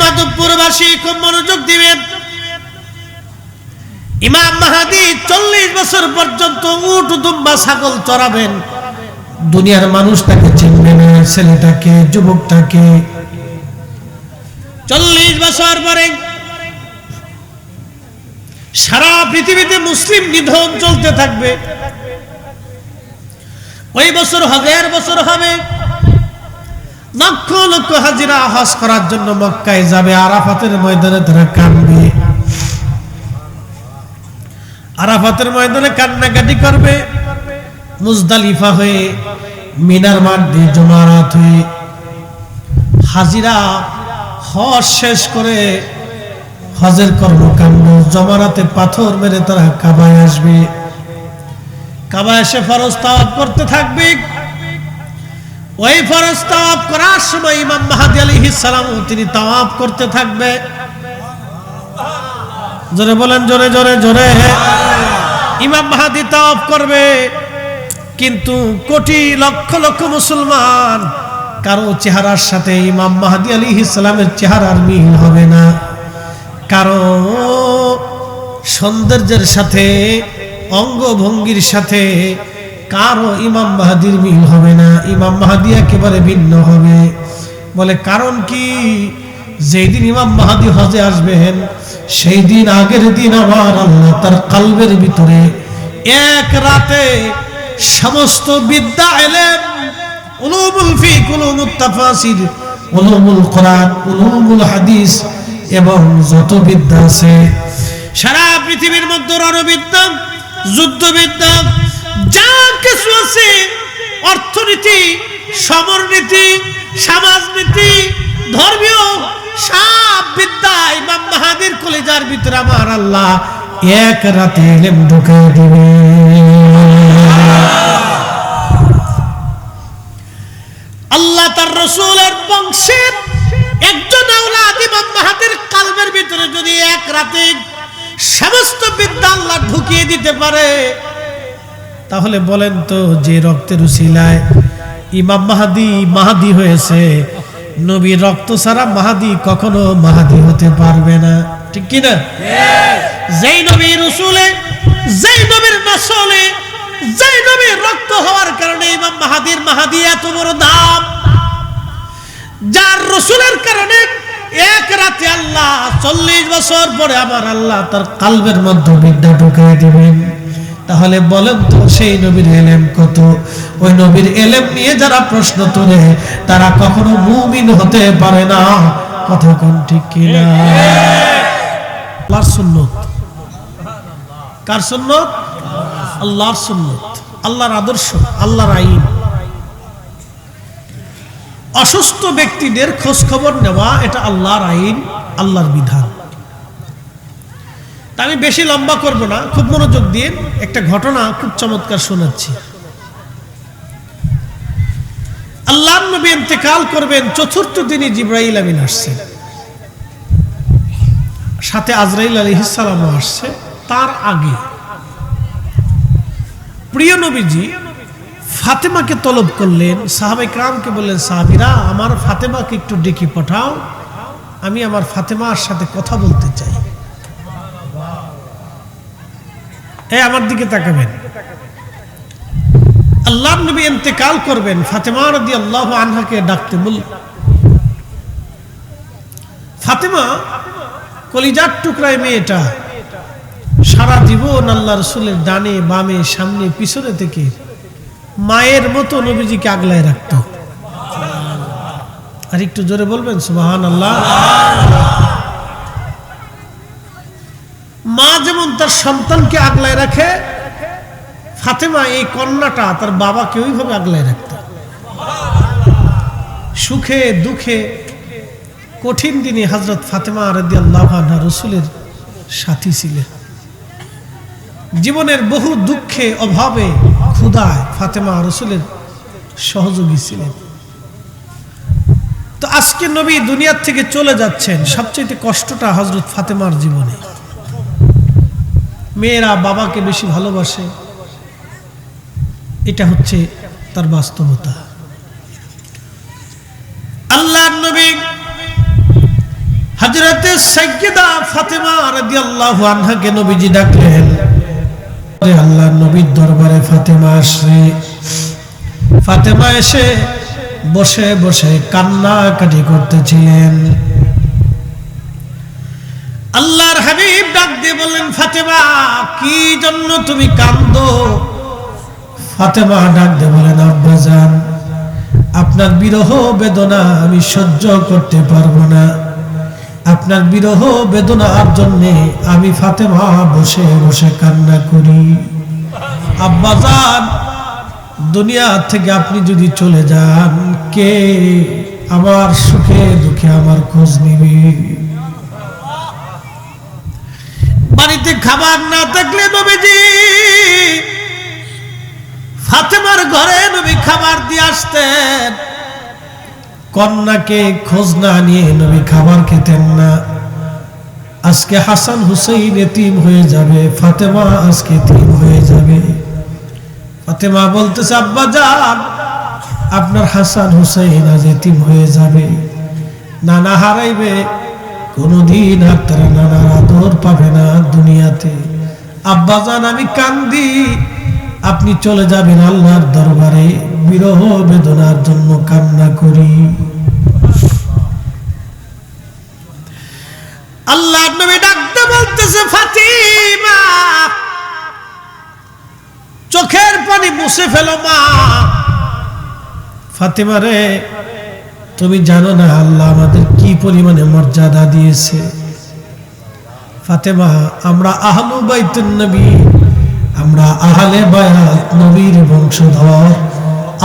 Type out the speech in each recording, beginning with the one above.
মাধবপুরবাসী খুব মনোযোগ দিবেন। ইমাম মাহদী 40 বছর পর্যন্ত উট দুম্বা ছাগল চড়াবেন। দুনিয়ার মানুষ তাকে চিনবে না, ছেলেটাকে, যুবকটাকে। 40 বছর পরে সারা পৃথিবীতে মুসলিম নিধন চলতে থাকবে। ওই বছর হজের বছর হবে, লক্ষ লক্ষ হাজিরা হজ করার জন্য মক্কায় যাবে। আরাফাতের ময়দানে তারা কাঁদবে, আরাফাতের ময়দানে কান্নাকাটি করবে। মুজদালিফা হয়ে, মিনার মাঠ দিয়ে, জমারাত হয়ে হাজিরা হজ শেষ করে হজের কর্মকাণ্ড, জমারাতে পাথর মেরে তারা কাবায় আসবে। কাবায় এসে ফরজ তাওয়াফ করতে থাকবে। ওই ফরজ তাওয়াফ করার সময় ইমাম মাহদী আলাইহিস সালাম তিনি তাওয়াফ করতে থাকবে। জোরে বলেন, জোরে জোরে জোরে। ইমাম মাহদী তাওয়াফ করবে, কিন্তু কোটি লক্ষ লক্ষ মুসলমান কারো চেহারার সাথে ইমাম মাহদী আলাইহিস সালামের চেহারার মিল হবে না। কারো সৌন্দর্যের সাথে, অঙ্গভঙ্গির সাথে কারো ইমাম মাহদীর মিল হবে না। ইমাম মাহদী একেবারে ভিন্ন হবে। বলে কারণ কি? যেই দিন ইমাম মাহদী হজে আসবেন, সেই দিন আগের দিন আমার আল্লাহ তার কলবের ভিতরে এক রাতে সমস্ত বিদ্যা, ইলম, উলুমুল ফিক, উলুমুত তাফসীর, উলুমুল কোরআন, উলুমুল হাদিস এবং যত বিদ্যা আছে সারা পৃথিবীর মধ্যে, রণবিদ্যা, যুদ্ধবিদ্যা, যা কিছু আছে, অর্থনীতি, সমরনীতি, সমাজনীতি, ধর্মীয় সব বিদ্যা ইমাম মাহদীর কলিজার ভিতরে আমার আল্লাহ এক রাতে ইলম ঢুকিয়ে দিবে। আল্লাহ তার রাসূলের বংশের একজন আওলাদ ইমাম মাহদীর কলবের ভিতরে যদি এক রাতে সমস্ত বিদ্যা আল্লাহ ঢুকিয়ে দিতে পারে, তাহলে বলেন তো, যে রক্তের উসিলায় ইমাম মাহদী মাহদী হয়েছে, নবীর রক্ত ছাড়া মাহদী কখনো মাহদী হতে পারবে না। ঠিক কি না? যেই নবীর রাসূলে, যেই নবীর নসলে, যেই নবীর রক্ত হওয়ার কারণে ইমাম মাহদীর মাহদী এত বড় দাম, যার রাসূলের কারণে এক রাতে আল্লাহ 40 বছর পরে আমার আল্লাহ তার কলবের মধ্যে বিদ্যা ঢুকিয়ে দিবেন। তাহলে বলেন তো, সেই নবীর ইলম কত? ওই নবীর ইলম নিয়ে যারা প্রশ্ন তোলে তারা কখনো মুমিন হতে পারে না। কথা কোন ঠিক কিনা? আল্লাহর সুন্নাত। কার সুন্নাত? আল্লাহর সুন্নাত, আল্লাহর আদর্শ, আল্লাহর আইন। অসুস্থ ব্যক্তিদের খোঁজ খবর নেওয়া, এটা আল্লাহর আইন, আল্লাহর বিধান। তা আমি বেশি লম্বা করব না, খুব মনোযোগ দিয়ে একটা ঘটনা খুব চমৎকার শোনাচ্ছি। আল্লাহর নবী ইন্তেকাল করবেন, চতুর্থ দিনে জিবরাইল আমিন আসছে, সাথে আজরাইল আলাইহিস সালামও আসছে। তার আগে প্রিয় নবীজি ফাতেমাকে তলব করলেন, সাহাবায়ে কেরামকে বললেন, সাহাবীরা আমার ফাতেমাকে একটু ডেকে পাঠাও, আমি আমার ফাতেমার সাথে কথা বলতে চাই। আমার দিকে তাকাবেন। আল্লাহর নবী ইন্তেকাল করবেন, ফাতেমা রাদিয়াল্লাহু আনহাকে ডাকতে বল। ফাতেমা কলিজার টুকরায় মেয়েটা, সারা জীবন আল্লাহ রাসূলের ডানে বামে সামনে পিছনে থেকে মায়ের মতো নবীজিকে আগলায় রাখত। আর একটু জোরে বলবেন সুবহানাল্লাহ। মা যেমন তার সন্তানকে আগলায় রাখে, ফাতেমা এই কন্যাটা তার বাবাকে ওইভাবে আগলায় রাখত। সুখে দুঃখে কঠিন দিনে হযরত ফাতেমা রাদিয়াল্লাহু আনহা রাসূলের সাথী ছিলেন। জীবনের বহু দুঃখে অভাবে ক্ষুধায় ফাতেমা রাসূলের সহযোগী ছিলেন। তো আজকে নবী দুনিয়া থেকে চলে যাচ্ছেন, সবচেয়ে কষ্টটা হযরত ফাতেমার জীবনে। মেয়েরা বাবাকে বেশি ভালোবাসে, এটা হচ্ছে তার বাস্তবতা। আল্লাহর নবী হযরতে সাইয়্যিদা ফাতেমা রাদিয়াল্লাহু আনহাকে নবীজি ডাকলেন। আল্লাহর নবীর দরবারে ফাতেমা আসে। ফাতেমা এসে বসে বসে কান্নাকাটি করতেছিলেন। আল্লাহর হাবিব ডাক দিয়ে বললেন, ফাতেমা কি জন্য তুমি কাঁদো? ফাতেমা ডাক দিয়ে বলেন, আব্বাজান আপনার বিরহ বেদনা আমি সহ্য করতে পারবো না। আপনার বিরহ বেদনার জন্য আমি ফাতেমা বসে বসে কান্না করি। আব্বাজান দুনিয়া থেকে আপনি যদি চলে যান, কে আমার সুখে দুঃখে আমার খোঁজ নিবে? বাড়িতে খাবার না থাকলে নবীজি ফাতেমার ঘরে নবী খাবার দিয়ে আসতেন। কন্যাকে খোঁজ না নিয়ে নবী খাবার খেতেন না। আজকে হাসান হুসাইন এতিম হয়ে যাবে, ফাতেমা আজকে এতিম হয়ে যাবে। ফাতেমা বলতেছে, আব্বাজান আপনার হাসান হুসাইন আজ এতিম হয়ে যাবে, নানা হারাইবে, কোনদিন আর তারা নানার আদর পাবে না দুনিয়াতে। আব্বাজান আমি কান্দি, আপনি চলে যাবেন আল্লাহর দরবারে, বিরহ বেদনার জন্য কান্না করি। আল্লাহর নবী ডাকতে বলতেছে, ফাতিমা চোখের পানি মুছে ফেলো মা। ফাতিমা রে, তুমি জানো না আল্লাহ আমাদের কি পরিমাণে মর্যাদা দিয়েছে। ফাতেমা আমরা আহলু বাইতুন নবী, আমরা আহলে বায়াত নবীর বংশধর।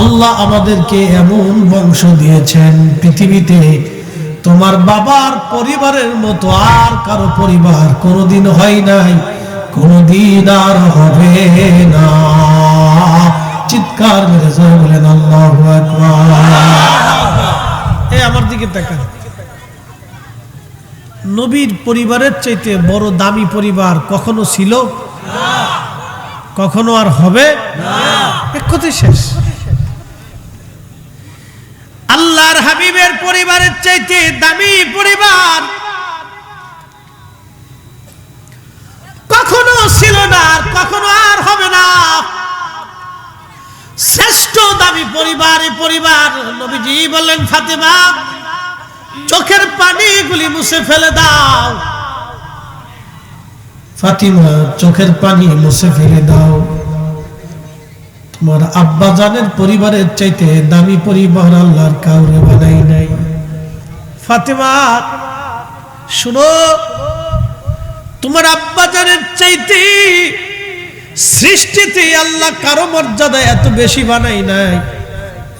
আল্লাহ আমাদেরকে এমন বংশ দিয়েছেন, পৃথিবীতে তোমার বাবার পরিবারের মতো আর কারো পরিবার কোনোদিন হয় নাই, কোনোদিন আর হবে না। চিৎকার মেরে জোরে বলেন আল্লাহু আকবার। এই আমার দিকে তাকান। নবীর পরিবারের চাইতে বড় দামি পরিবার কখনো ছিল না, কখনো আর হবে না। এক কথাই শেষ। আল্লাহর হাবিবের পরিবারের চাইতে দামি পরিবার কখনো ছিল না, আর কখনো আর হবে না। শ্রেষ্ঠ দামি পরিবার এই পরিবার। নবীজি বললেন, ফাতেমা চোখের পানিগুলি মুছে ফেলে দাও। ফাতিমা চোখের পানি মুছে ফেলে দাও। তোমার আব্বা জানের পরিবারের চাইতে দামি পরিবার আল্লাহর কাউরে বানাই নাই। ফাতিমা শুনো, তোমার আব্বা জানের চাইতে সৃষ্টিতে আল্লাহ কারো মর্যাদা এত বেশি বানাই নাই।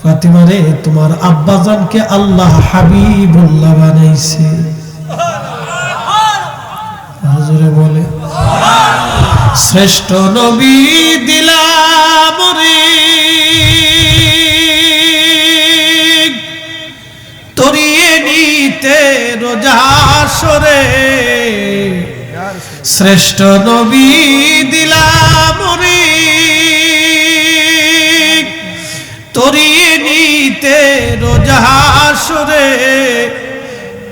ফাতিমা রে, তোমার আব্বা জানকে আল্লাহ হাবিবুল্লাহ বানাইছে। হুজুরে বলে, শ্রেষ্ঠ নবী দিলাম রে তরিয়ে নিতে রোজা সরে। শ্রেষ্ঠ নবী দিলাম রে তরিয়ে নিতে রোজা সরে।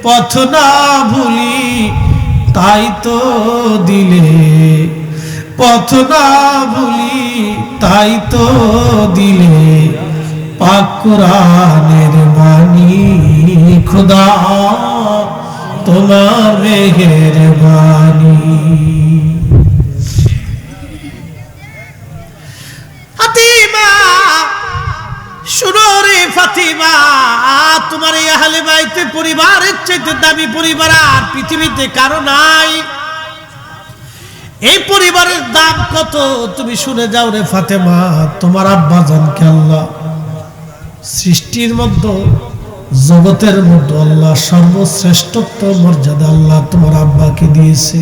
পথ না ভুলি তাই তো দিলে, পথ না ভুলি তাই তো দিলে, পাক কোরআনের বাণী খোদা তোমার মেহেরবানি। ফাতিমা শুনো রে ফাতিমা, তোমার এই আহলে বাইতে পরিবারের চাইতে দামি পরিবার আর পৃথিবীতে কারো নাই। এই পরিবারের দাম কত তুমি শুনে যাও রে ফাতেমা। তোমার আব্বা জানকে আল্লাহ সৃষ্টির মধ্যে, জগতের মধ্যে আল্লাহ সর্বশ্রেষ্ঠত্ব মর্যাদা আল্লাহ তোমার আব্বাকে দিয়েছে।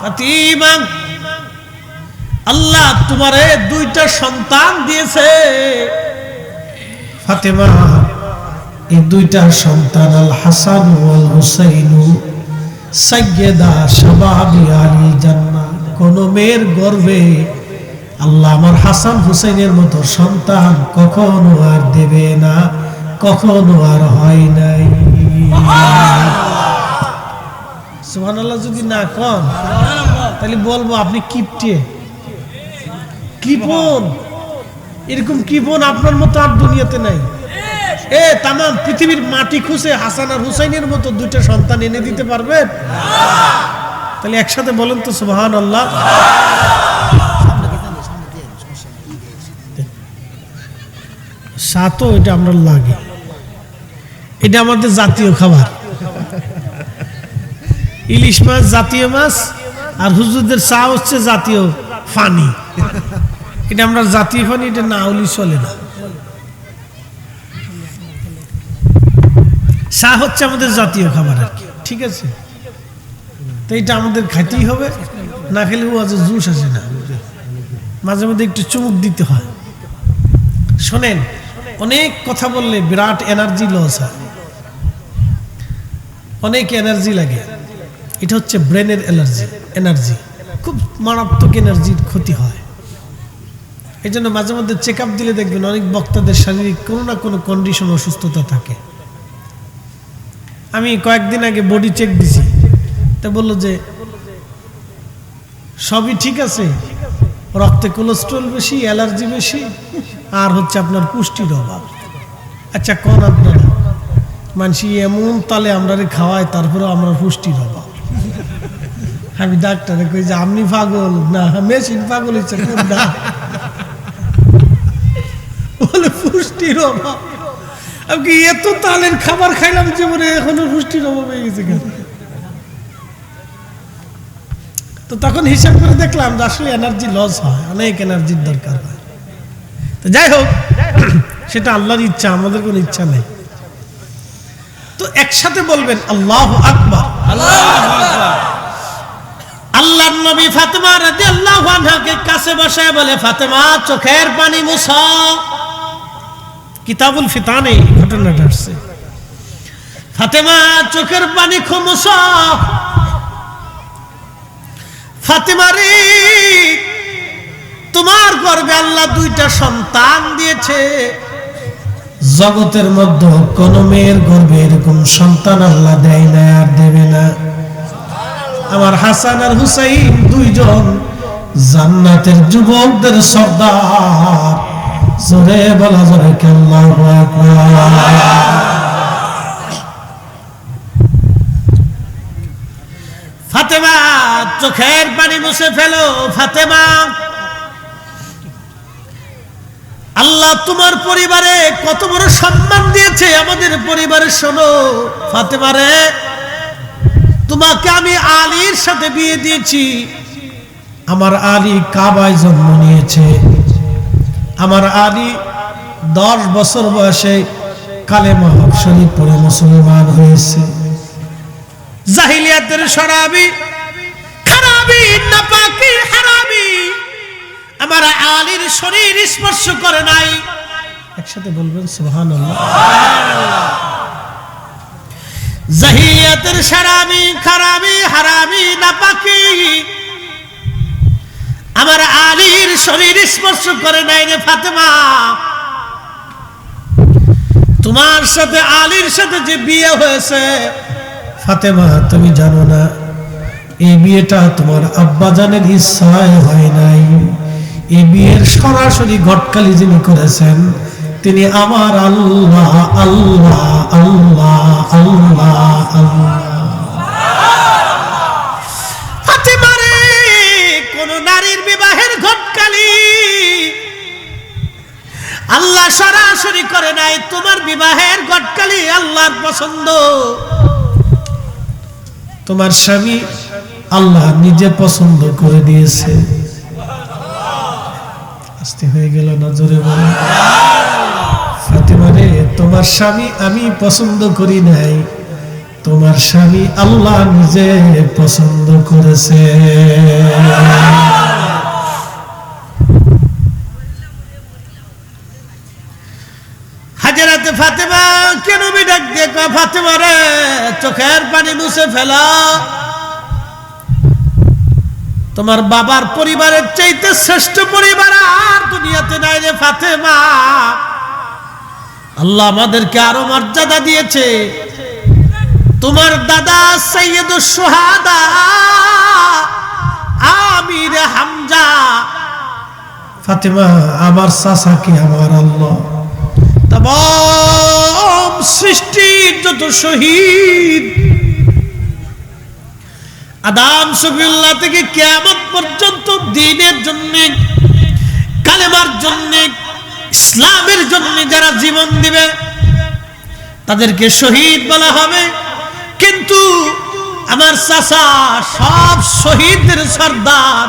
ফাতিমা আল্লাহ তোমারে দুইটা সন্তান দিয়েছে। ফাতেমা এই দুইটা সন্তান আল হাসান ওয়াল হুসাইন সাইয়্যিদা শাবাবি আলী জান্নাহ। কোন মেয়ের গর্ভে আল্লাহ আমার হাসান হুসাইনের মতো সন্তান কখনো আর দেবে না, কখনো আর হয় নাই। সুবহানাল্লাহ যদি না কন তাহলে বলবো আপনি কিপটে কৃপণ। এরকম কৃপণ আপনার মতো আর দুনিয়াতে নাই। তাম পৃথিবীর মাটি খুঁজে হাসান আর হুসাইনের মতো দুইটা সন্তান এনে দিতে পারবে? তাহলে একসাথে বলেন তো সুবহানাল্লাহ। সাতও এটা আমরা লাগে, এটা আমাদের জাতীয় খাবার। ইলিশ মাছ জাতীয় মাছ, আর হুজুরদের চা হচ্ছে জাতীয় পানি। এটা আমরা জাতীয় পানি, এটা না হলে চলে না। চা হচ্ছে আমাদের জাতীয় খাবার আর কি, ঠিক আছে? তো এটা আমাদের খাইতেই হবে, না খেলে ওয়াজে জুস আসে না। মাঝে মধ্যে একটু চুমুক দিতে হয়। শোনেন, অনেক কথা বললে বিরাট এনার্জি লস হয়, অনেক এনার্জি লাগে। এটা হচ্ছে ব্রেনের এনার্জি খুব মারাত্মক এনার্জির ক্ষতি হয়। এই জন্য মাঝে মধ্যে চেক আপ দিলে দেখবেন অনেক বক্তাদের শারীরিক কোনো না কোনো কন্ডিশন, অসুস্থতা থাকে। আমি কয়েকদিন আগে বডি চেক দিছি, তা বললো যে সবই ঠিক আছে, রক্তে কোলেস্ট্রল বেশি, অ্যালার্জি বেশি, আর হচ্ছে আপনার পুষ্টির অভাব। আচ্ছা কোন আপনারা মানসি এমন তালে আমরা খাওয়াই, তারপরেও আমরা পুষ্টির অভাব। আমি ডাক্তারে কই যে আপনি পাগল না মেশিন পাগল হচ্ছে, বলে পুষ্টির অভাব। আমি এত তালের খাবার খাইলাম জীবনে, এখনো পুষ্টির অভাব হয়ে গেছে কেন? তো তখন হিসাব করে দেখলাম যে আসলে এনার্জি লস হয়, অনেক এনার্জির দরকার হয়। তো যাই হোক, সেটা আল্লাহর ইচ্ছা, আমাদের কোনো ইচ্ছা নেই। তো একসাথে বলবেন আল্লাহু আকবার। আল্লাহর নবী ফাতেমা রাদিয়াল্লাহু আনহাকে কাছে বসায় বলে, ফাতেমা চোখের পানি মুছো। কিতাবুল ফিতানে ঘটনাটা আসছে। ফাতেমা চোখের পানি মুছো। ফাতেমা রে, তোমার গর্ভে আল্লাহ দুইটা সন্তান দিয়েছে। জগতের মধ্যে কোন মেয়ের গর্ভে এরকম সন্তান আল্লাহ দেয় না, আর দেবে না। আমার হাসান আর হুসাইন দুইজন জান্নাতের যুবকদের সর্দার। জোরে বলা জোরে আল্লাহু আকবার। ফাতেমা চোখের পানি মুছে ফেলো। ফাতেমা, আল্লাহ তোমার পরিবারে কত বড় সম্মান দিয়েছে, আমাদের পরিবারে শোনো। ফাতেমা রে, তোমাকে আমি আলীর সাথে বিয়ে দিয়েছি। আমার আলী কাবায় জন্ম নিয়েছে। আমার আলী 10 বছর বয়সে কালেমা শরীফ পড়ে মুসলমান হয়েছে। জাহিলিয়াতের শরাবি, খারাবি, নাপাকি, হারামি আমার আলীর শরীর স্পর্শ করে নাই। একসাথে বলবেন সুবহানাল্লাহ। জাহিলিয়াতের শরাবি, খারাবি, হারামি, নাপাকি আমার আলীর শরীর স্পর্শ করে নাই রে ফাতেমা। তোমার সাথে আলীর সাথে যে বিয়ে হয়েছে ফাতেমা, তুমি জানো না এই বিয়েটা তোমার আব্বাজানের ইচ্ছায় হয় নাই। এই বিয়ের সরাসরি ঘটকালি যিনি করেছেন তিনি আমার আল্লাহ। আল্লাহ আল্লাহ আল্লাহ আল্লাহ। ফাতেমা রে, কোন নারীর বিবাহের ঘটকালি আল্লাহ সরাসরি করে নাই। তোমার বিবাহের ঘটকালি আল্লাহর পছন্দ। তোমার স্বামী আল্লাহ নিজে পছন্দ করে দিয়েছে। আস্তে হয়ে গেল না, জোরে বলো। ফাতেমা রে, তোমার স্বামী আমি পছন্দ করি নাই, তোমার স্বামী আল্লাহ নিজে পছন্দ করেছে। হাজরাতে ফাতেমা কেন ডাক দিয়ে কয়, ফাতেমা রে চোখের পানি মুছে ফেলা। তোমার বাবার পরিবারের চাইতে শ্রেষ্ঠ পরিবার আর দুনিয়াতে নাই রে ফাতেমা। আল্লাহ আমাদেরকে আরো মর্যাদা দিয়েছে। তোমার দাদা সৈয়দুশ শুহাদা আমির হামজা। ফাতেমা আমার চাচা কি আমার আল্লাহ? तमाम सृष्टिर যত শহীদ আদম সফিউল্লাহ থেকে কিয়ামত পর্যন্ত দ্বীনের জন্য, কালেমার জন্য, ইসলামের জন্য যারা জীবন দিবে তাদেরকে শহীদ বলা হবে। কিন্তু আমার চাচা সব শহীদদের সর্দার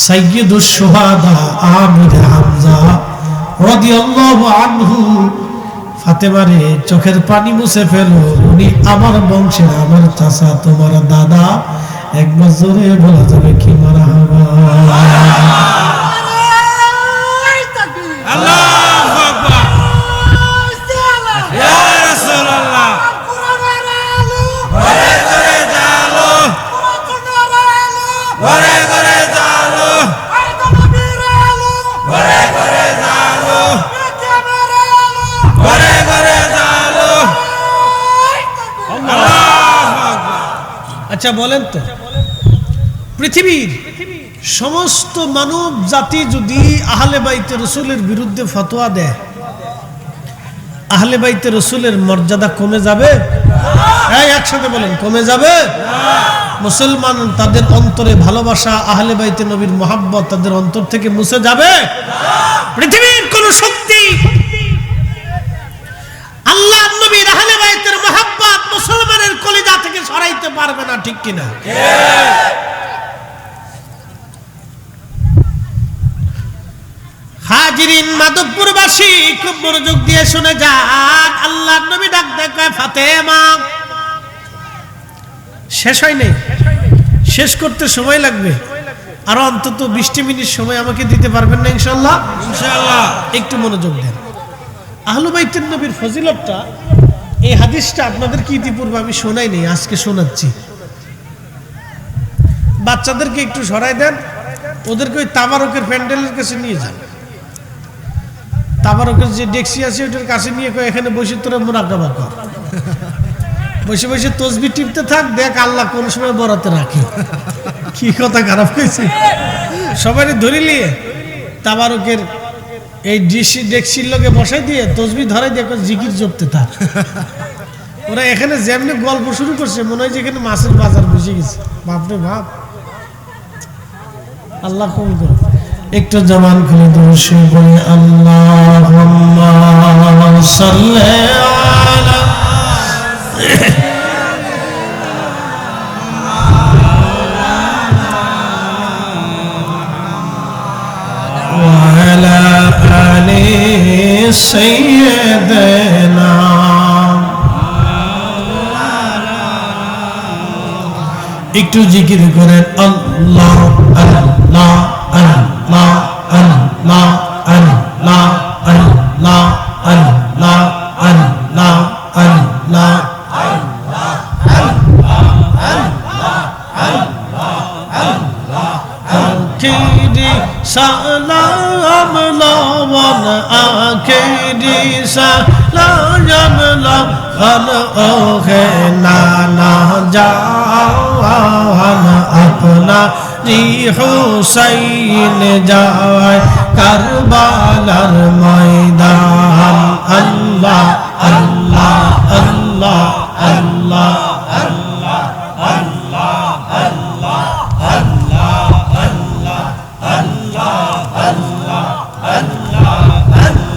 সাইয়্যিদুশ শুহাদা আমির হামজা রাদিয়াল্লাহু আনহু। ফাতেমারে চোখের পানি মুছে ফেলো, উনি আমার বংশের, আমার চাচা, তোমার দাদা। একবার জোরে বলা যাবে কি মারহাবা? আল্লাহু আকবার। ইয়া রাসূলুল্লাহ। ঘরে ঘরে জালো, ঘরে ঘরে জালো, ঘরে ঘরে জালো, ঘরে ঘরে জালো। আল্লাহু আকবার। আচ্ছা বলেন তো, পৃথিবীর সমস্ত মানব জাতি যদি আহলে বাইতে রসুলের বিরুদ্ধে ফতোয়া দেয়, আহলে বাইতে রসুলের মর্যাদা কমে যাবে? এই একসাথে বলেন, কমে যাবে? মুসলমান তাদের অন্তরে ভালোবাসা, আহলে বাইতে নবীর মহাব্বত তাদের অন্তর থেকে মুছে যাবে? পৃথিবীর কোন শক্তি আল্লাহ নবীর আহলে বাইতের মহাব্বত মুসলমানের কলিজা থেকে সরাইতে পারবে না, ঠিক কিনা? হাজিরিন মাধবপুরবাসী খুব মনোযোগ দিয়ে শুনে যান। আল্লাহর নবী ডাক দেয় ফাতেমা। শেষ হয়নি, শেষ করতে সময় লাগবে, আরো অন্তত 20 মিনিট সময় আমাকে দিতে পারবেন না ইনশাআল্লাহ? ইনশাআল্লাহ। একটু মনোযোগ দেন। আহলে বাইতের নবীর ফজিলতটা, এই হাদিসটা আপনাদেরকে ইতিপূর্বে আমি শোনাই নেই, আজকে শোনাচ্ছি। বাচ্চাদেরকে একটু সরাই দেন, ওদেরকে ওই তাবারকের প্যান্ডেলের কাছে নিয়ে যান। তাবারকের যে ডেক্সি আছে ওটার কাছে নিয়ে এখানে বসে তোরা মুরাকাবা কর, বসে বসে তসবিহ টিপতে থাক, দেখ আল্লাহ কোন সময় বরাতে রাখে। কি কথা খারাপ হয়েছে? সবাই ধরে নিয়ে তাবারকের এই ডেক্সির লোকে বসাই দিয়ে তসবিহ ধরাই দিয়ে জিকির জপতে থাক। ওরা এখানে যেমনি গল্প শুরু করছে মনে হয় যে এখানে মাছের বাজার বসে গেছে। বাপরে বাপ, আল্লাহ কবুল করুন। একটু জবান খুলে দরুদ পড়ি, আল্লাহুম্মা সাল্লি আলা ওয়া আলা আলি সাইয়্যিদিনা। একটু জিকির করেন, আল্লাহ আল্লাহ আল্লাহ আল্লাহ আল্লাহ আল্লাহ আল্লাহ আল্লাহ আল্লাহ। আখিরি সালাম লওয়ান, আখিরি সালাম লওয়ান, ওহে নানা জান আপনা হুসাইন যায় কারবালার ময়দান। আল্লাহ আল্লাহ আল্লাহ আল্লাহ আল্লাহ আল্লাহ আল্লাহ আল্লাহ আল্লাহ আল্লাহ আল্লাহ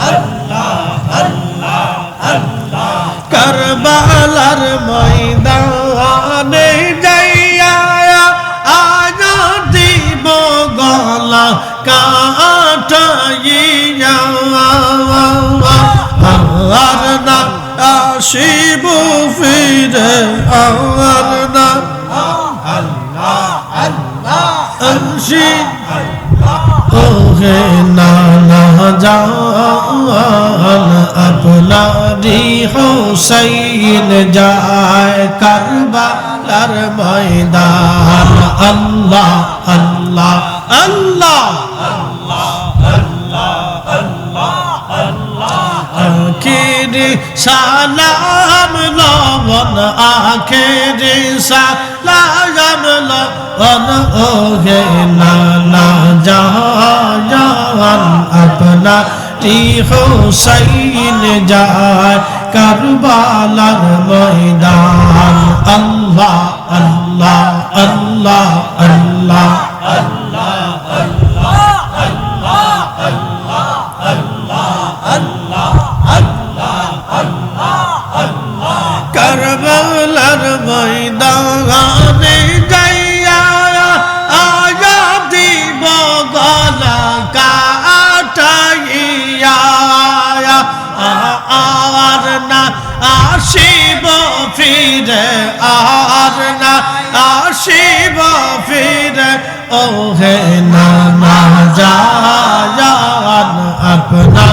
আল্লাহ আল্লাহ আল্লাহ। কারবালার ময়দানে যাইয়া আজ দিব গলা কাটাইয়া, আর না আসিব ফিরে, আর না আসি ওহে নানা জান আপনারি হুসাইন যায় কারবালার ময়দান। আল্লাহ আল্লাহ আল্লাহ আল্লাহ আল্লাহ আল্লাহ আল্লাহ। আখেরি সালাম লবণ আখেরি সালাম লবণ ওহে নানা জান আপনা টি হুসাইন যায় কারবালার ময়দান আল্লাহ আল্লাহ আল্লাহ আল্লাহ কারবালার ময়দানে যাইয়া আয়া দিব গলা কাটাইয়া আর না আসিব ফিরে আর না আসিব ফিরে ওহে নানা জান আপনা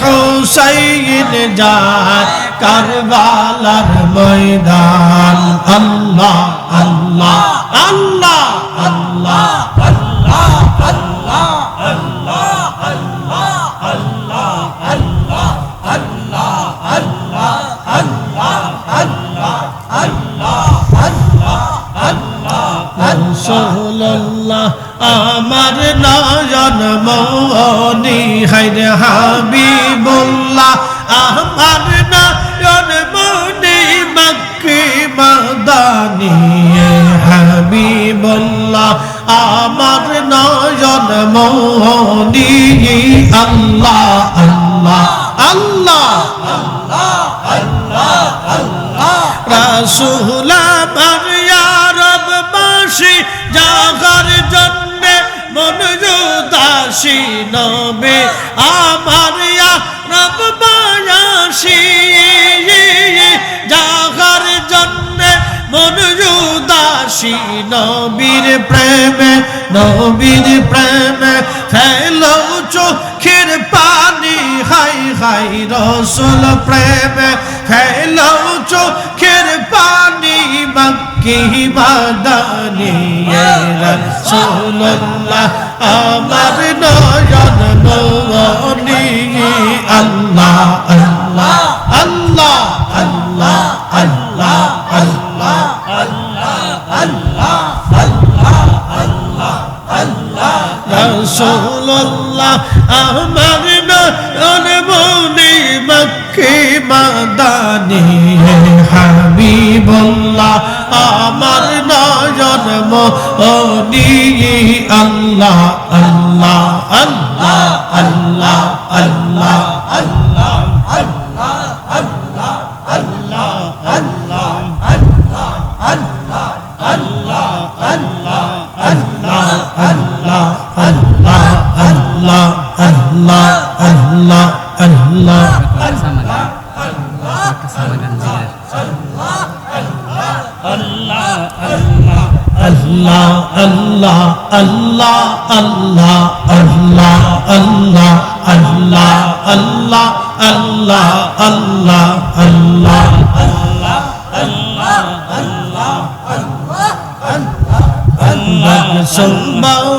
হুসাইন যায় কারবালার ময়দান আল্লাহ আল্লাহ আল্লাহ আল্লাহ রাসূলুল্লাহ আমার নয়ন মনি হায়রে হাবিবুল্লাহ আমার নয়ন মনি মক্কি মাদানি হাবিবুল্লাহ আমার নয়ন মনি আল্লাহ আল্লাহ আল্লাহ রাসূল আমার ইয়া রব্বাসী জাগার জন্যে মন উদাসী নবী আমার ইয়া রব্বাসী জাগার জন্যে মন উদাসী নবীর প্রেমে ফেলো চোখের পানি হাই হাই রাসূল প্রেমে ফেলো চোখের পানি মক্কি মাদানি রাসূলুল্লাহ আমার নয়ন মনি আল্লাহ আল্লাহ আল্লাহ আল্লাহ আল্লাহ আল্লাহ রাসূলুল্লাহ আমার নয়ন মনি মক্কি মাদানি হাবিবুল্লাহ আমার নয়ন মনি আল্লাহ আল্লাহ আল্লাহ আল্লাহ আল্লাহ আল্লাহ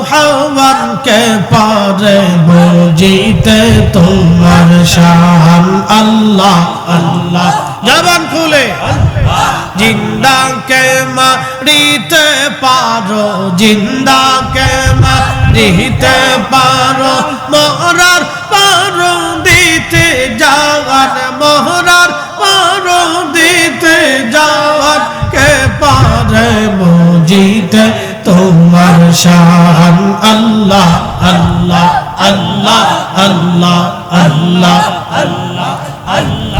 হাওয়ার কে পারে বুঝিতে তোমার শান আল্লাহ আল্লাহ জবান খুলে জিন্দা কে মারিতে পারো জিন্দা কে মারিতে পারো মরার পারো দিতে যাওয়ার মরার পারো দিতে যাওয়ার কে পারে বুঝিতে তোমার শান আল্লাহ আল্লাহ আল্লাহ আল্লাহ আল্লাহ আল্লাহ আল্লাহ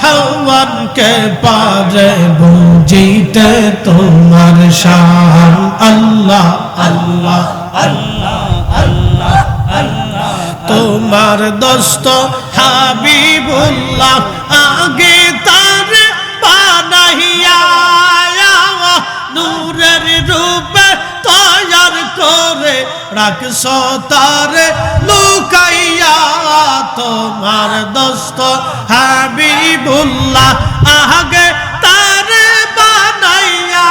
হাওয়ান কে পারে বুঝিতে তোমার শান আল্লাহ আল্লাহ আল্লাহ আল্লাহ আল্লাহ তোমার দোস্ত হাবিবুল্লাহ আগে তার বানাইয়া নূরের রূপে তৈয়ার করে রাখছো তারে লুকাইয়া তোমার দোস্ত হাবিবুল্লাহ আগে তারে বানাইয়া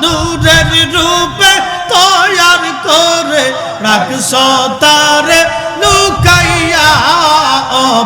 নূরের রূপে তৈয়ার করে রাখছো তারে লুকাইয়া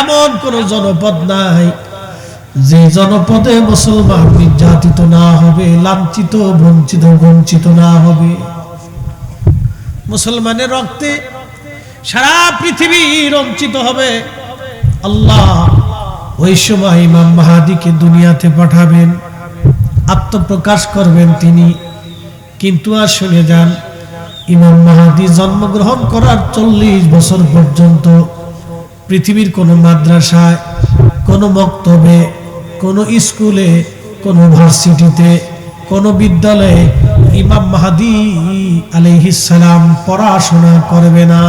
এমন কোন জনপদ নাই যে জনপদে মুসলমান নির্যাতিত না হবে, লাঞ্ছিত বঞ্চিত না হবে। মুসলমানের রক্তে সারা পৃথিবী রঞ্চিত হবে। আল্লাহ ওই সময় ইমাম মাহদীকে দুনিয়াতে পাঠাবেন, আত্মপ্রকাশ করবেন তিনি। কিন্তু আর শুনে যান, ইমাম মাহদী জন্মগ্রহণ করার 40 বছর পর্যন্ত পৃথিবীর কোনো মাদ্রাসায়, কোনো মক্তবে, কোনো স্কুলে, কোনো ভার্সিটিতে, কোনো বিদ্যালয়ে ইমাম মাহদী আলাইহিস সালাম পড়াশোনা করবে না।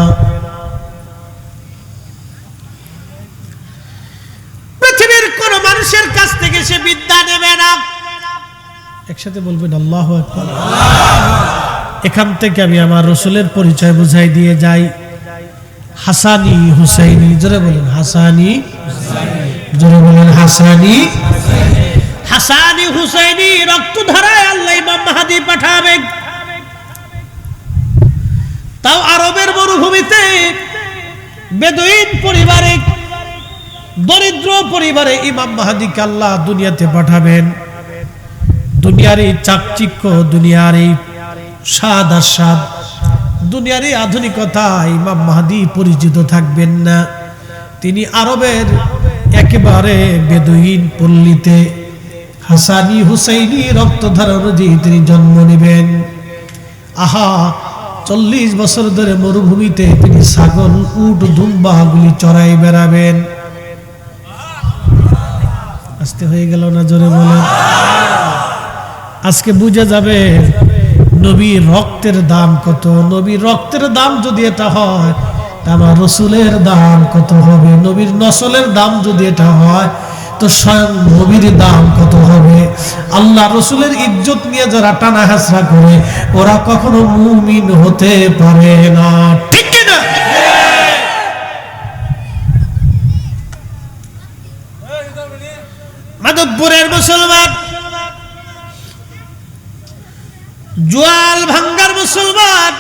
পৃথিবীর কোন মানুষের কাছ থেকে সে বিদ্যা নেবে না। একসাথে বলবেন আল্লাহু আকবার। এখান থেকে আমি আমার রাসূলের পরিচয় বুঝাই দিয়ে যাই। হাসানি হুসাইনি, জোরে বলেন হাসানি, জোরে বলেন হাসানি। হাসানি হুসাইনি রক্তধারায় আল্লাহ ইমাম মাহদী পাঠাবেন। তাও আরবের মরুভূমিতে বেদুইন পরিবারে, দরিদ্র পরিবারে ইমাম মাহদীকে আল্লাহ দুনিয়াতে পাঠাবেন। দুনিয়ার এই চাকচিক্য, দুনিয়ার এই স্বাদ আস্বাদ, দুনিয়ার এই আধুনিকতা ইমাম মাহদী পরিচিত থাকবেন না। তিনি আরবের একেবারে বেদুইন পল্লীতে হাসানি হুসাইনি রক্তধারা অনুযায়ী তিনি জন্ম নেবেন। আহা, 40 বছর ধরে মরুভূমিতে তিনি ছাগল, উট, দুম্বা গুলি চড়াই বেড়াবেন। আস্তে হয়ে গেল না, জোরে বলেন। আজকে বুঝে যাবে নবীর রক্তের দাম কত। নবীর রক্তের দাম যদি এটা হয়, তা আমার রসুলের দাম কত হবে। নবীর নসলের দাম যদি এটা হয়, তো স্বয়ং নবীর দাম কত হবে। আল্লাহ রসুলের ইজ্জত নিয়ে যারা টানা হাসরা করে, ওরা কখনো মুমিন হতে পারে না। ঠিক কিনা? মাধবপুরের মুসলমান, জোয়াল ভাঙ্গার মুসলমান,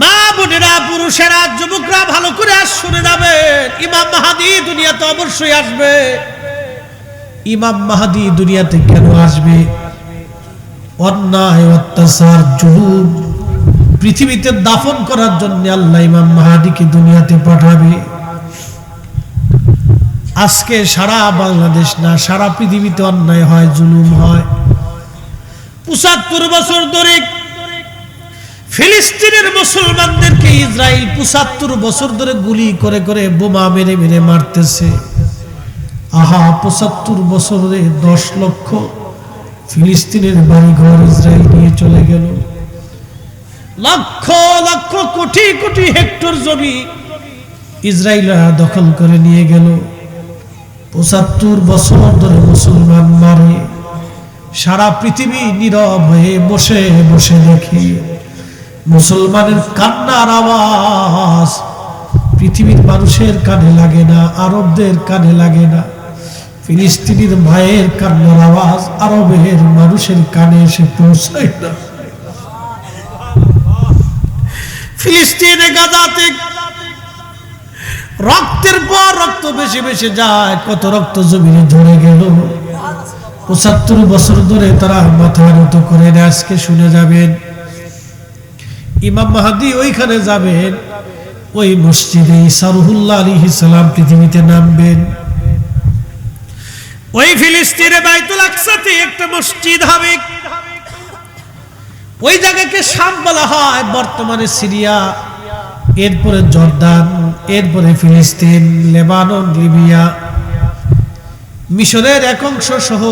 মা বোনেরা, পুরুষেরা, যুবকরা ভালো করে আজ শুনে যাবেন, ইমাম মাহদী দুনিয়াতে অবশ্যই আসবে। ইমাম মাহদী দুনিয়াতে কেন আসবে? অন্যায়, অত্যাচার, জুলুম পৃথিবীতে দাফন করার জন্য আল্লাহ ইমাম মাহদীকে দুনিয়াতে পাঠাবে। আজকে সারা বাংলাদেশ না, সারা পৃথিবীতে অন্যায় হয়, জুলুম হয়। 75 বছর ধরে ফিলিস্তিনের মুসলমানদেরকে ইসরায়েল 75 বছর ধরে গুলি করে করে, বোমা মেরে মেরে মারতেছে। আহা, 75 বছরে 10 লক্ষ ফিলিস্তিনের বাড়িঘর ইসরায়েল নিয়ে চলে গেল। লক্ষ লক্ষ কোটি কোটি হেক্টর জমি ইসরায়েলরা দখল করে নিয়ে গেল। 75 বছর ধরে মুসলমান মারে, সারা পৃথিবী নীরব হয়ে বসে বসে দেখে। মুসলমানের কান্নার আওয়াজ পৃথিবীর মানুষের কানে লাগে না, আরবদের কানে লাগে না। ফিলিস্তিনের মায়ের কান্নার আওয়াজ আরবের মানুষের কানে এসে পৌঁছায় না। ফিলিস্তিনে, গাজাতে রক্তের পর রক্ত বেশি বেশি যায়। কত রক্ত জমিনে ঝরে গেল। 75 বছর ধরে তারা মাথা নত করে না। আজকে শুনে যাবেন, ইমাম মাহদী ওইখানে যাবেন, ওই মসজিদে ঈসা রুহুল্লাহ আলাইহিস সালাম পৃথিবীতে নামবেন। ওই ফিলিস্তিনে বাইতুল আকসাতে একটা মসজিদ হবে। ওই জায়গাকে শাম বলা হয়, বর্তমানে সিরিয়া, এরপরে জর্দান, এরপরে ফিলিস্তিন, লেবানন, লিবিয়া, মিশরের এক অংশ সহ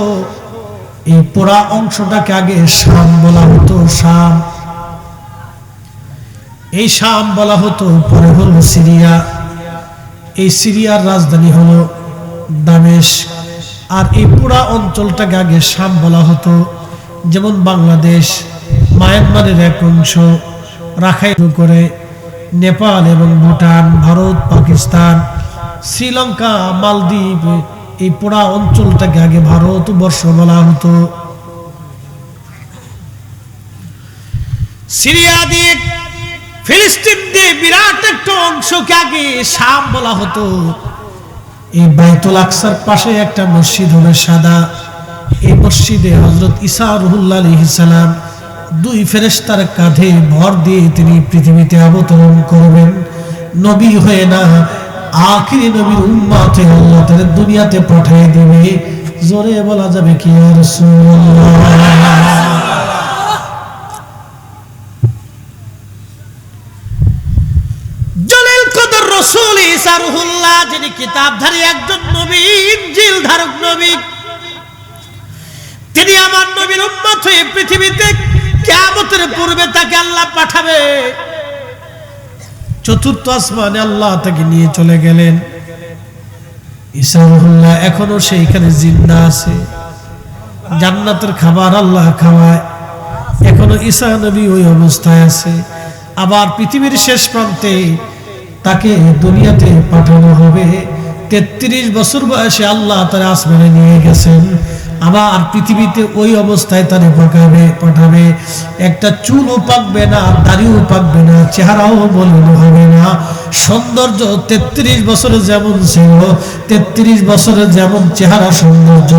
এই পুরা অংশটাকে আগে শাম বলা হতো। শাম, এই শাম বলা হতো, পরে হলো সিরিয়া। এই সিরিয়ার রাজধানী হলো দামেস্ক। আর এই পুরা অঞ্চলটাকে আগে শাম বলা হতো। যেমন বাংলাদেশ, মায়ানমারের এক অংশ, রাখাইন করে নেপাল এবং ভুটান, ভারত, পাকিস্তান, শ্রীলঙ্কা, মালদ্বীপ, এই পুরা অঞ্চলটাকে আগে ভারতবর্ষ বলা হতো। সিরিয়া দিয়ে ফিলিস্তিন দিয়ে বিরাট একটা অংশকে আগে শাম বলা হতো। এই বাইতুল আকসার পাশে একটা মসজিদ হবে সাদা। এই মসজিদে হযরত ঈসা রুহুল্লাহ আলাইহিস সালাম দুই ফেরেশতার কাঁধে ভর দিয়ে তিনি পৃথিবীতে অবতরণ করবেন। নবী হয়ে না, আখিরি নবীর উম্মত হয়ে আল্লাহ তাআলা দুনিয়াতে পাঠিয়ে দিবে। জোরে বলা যাবে কি ইয়া রাসূলুল্লাহ। জলিল কদর রাসূল ঈসা রুহুল্লাহ, যিনি কিতাবধারী একজন নবী, ইনজিল ধারক নবী, তিনি আমার নবীর উম্মত হয়ে পৃথিবীতে কিয়ামতের পূর্বে তাকে আল্লাহ পাঠাবে। চতুর্থ আসমানে আল্লাহ তাকে নিয়ে চলে গেলেন। ঈসা রুহুল্লাহ এখনো সেইখানে জিন্দা আছে। জান্নাতের খাবার আল্লাহ খাওয়ায়, এখনো ঈসা নবী ওই অবস্থায় আছে। আবার পৃথিবীর শেষ প্রান্তে তাকে দুনিয়াতে পাঠানো হবে। 33 বছর বয়সে আল্লাহ তার আসমানে নিয়ে গেছেন। আবার পৃথিবীতে ওই অবস্থায় তারে পাঠাবে। একটা চুলও পাকবে না, দাড়িও পাকবে না, চেহারাও মলিন হবে না। সৌন্দর্য 33 বছরে যেমন ছিল, 33 বছরে যেমন চেহারা সৌন্দর্য,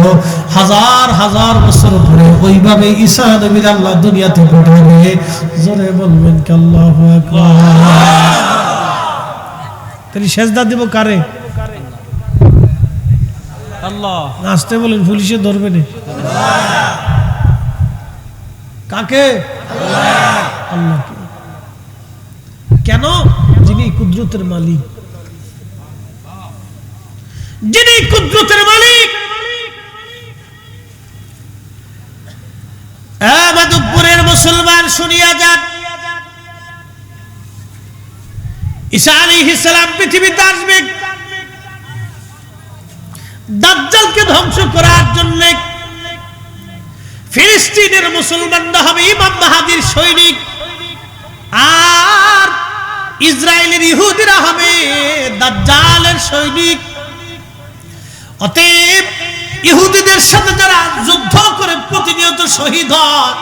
হাজার হাজার বছর পরে ওইভাবে ঈসা নবীর আল্লাহ দুনিয়াতে পাঠাবে। জোরে বলবেন কি আল্লাহু আকবার। তাহলে সেজদা দিব কারে? আল্লাহ। নাচতে বলেন, পুলিশে ধরবে না। কাকে? আল্লাহকে। কেন? যিনি কুদরতের মালিক, যিনি কুদরতের মালিক। মাধবপুরের মুসলমান শুনিয়া যান, ঈসা আলাইহিস সালাম পৃথিবীতে আসবে দাজ্জালকে ধ্বংস করার জন্য। ফিলিস্তিনের মুসলমানরা হবে ইমাম মাহদীর সৈনিক, আর ইসরায়েলের ইহুদিরা হবে দাজ্জালের সৈনিক। অতএব ইহুদিদের সাথে যারা যুদ্ধ করে প্রতিনিয়ত শহীদ হয়,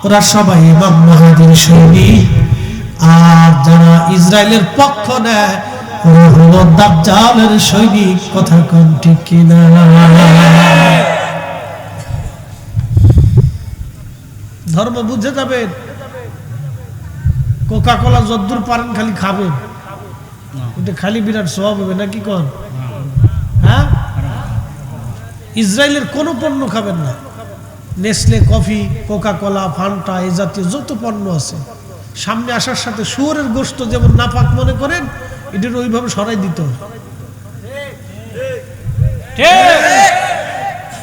ওরা সবাই ইমাম মাহদীর সৈনিক। আর যারা ইসরায়েলের পক্ষ নেয় ওরা হলো দাজ্জালের সৈনিক। কথা কোন ঠিক কিনা? ধর্ম বুঝে যাবেন। কোকা কোলা যদ্দূর পারেন খালি খাবেন, ওটা খালি বিরাট সওয়াব হবে নাকি কোন? হ্যাঁ, ইসরায়েলের কোনো পণ্য খাবেন না। Nestle, coffee, Coca Cola, Fanta, এই জাতীয় যত পণ্য আছে, সামনে আসার সাথে শুয়োরের গোশত যেমন নাপাক মনে করেন, এটার ওইভাবে সরাই দিতে হবে।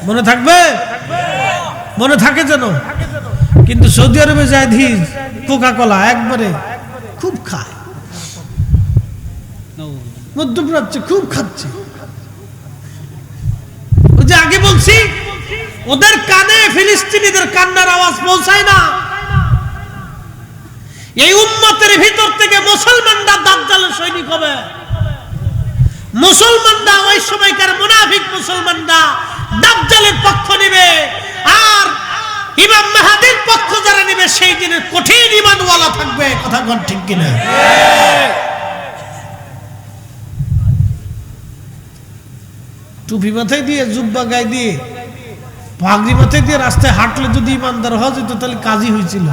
মনে থাকবে? মনে থাকে যেন। কিন্তু সৌদি আরবে যায় ধীর কোকা কোলা একবারে খুব খায়, মধ্যপ্রাচ্যে খুব খাচ্ছে। ওই যে আগে বলছি, ওদের কানে ফিলিস্তিনিদের কান্নার আওয়াজ পৌঁছায় না। এই উম্মতের ভিতর থেকে মুসলমানরা দাজ্জালের সৈনিক হবে। মুসলমানরা ওই সময়কার মুনাফিক মুসলমানরা দাজ্জালের পক্ষ নেবে, আর ইমাম মাহদীর পক্ষ যারা নেবে সেই দিনে কঠিন ঈমানওয়ালা থাকবে। কথা কোন ঠিক কিনা? টুপি মাথায় দিয়ে, জুব্বা গায়ে দিয়ে, পাগড়ি মাথায় দিয়ে রাস্তায় হাঁটলে যদি ইমানদার হওয়া যেত তাহলে কাজই হয়েছিল।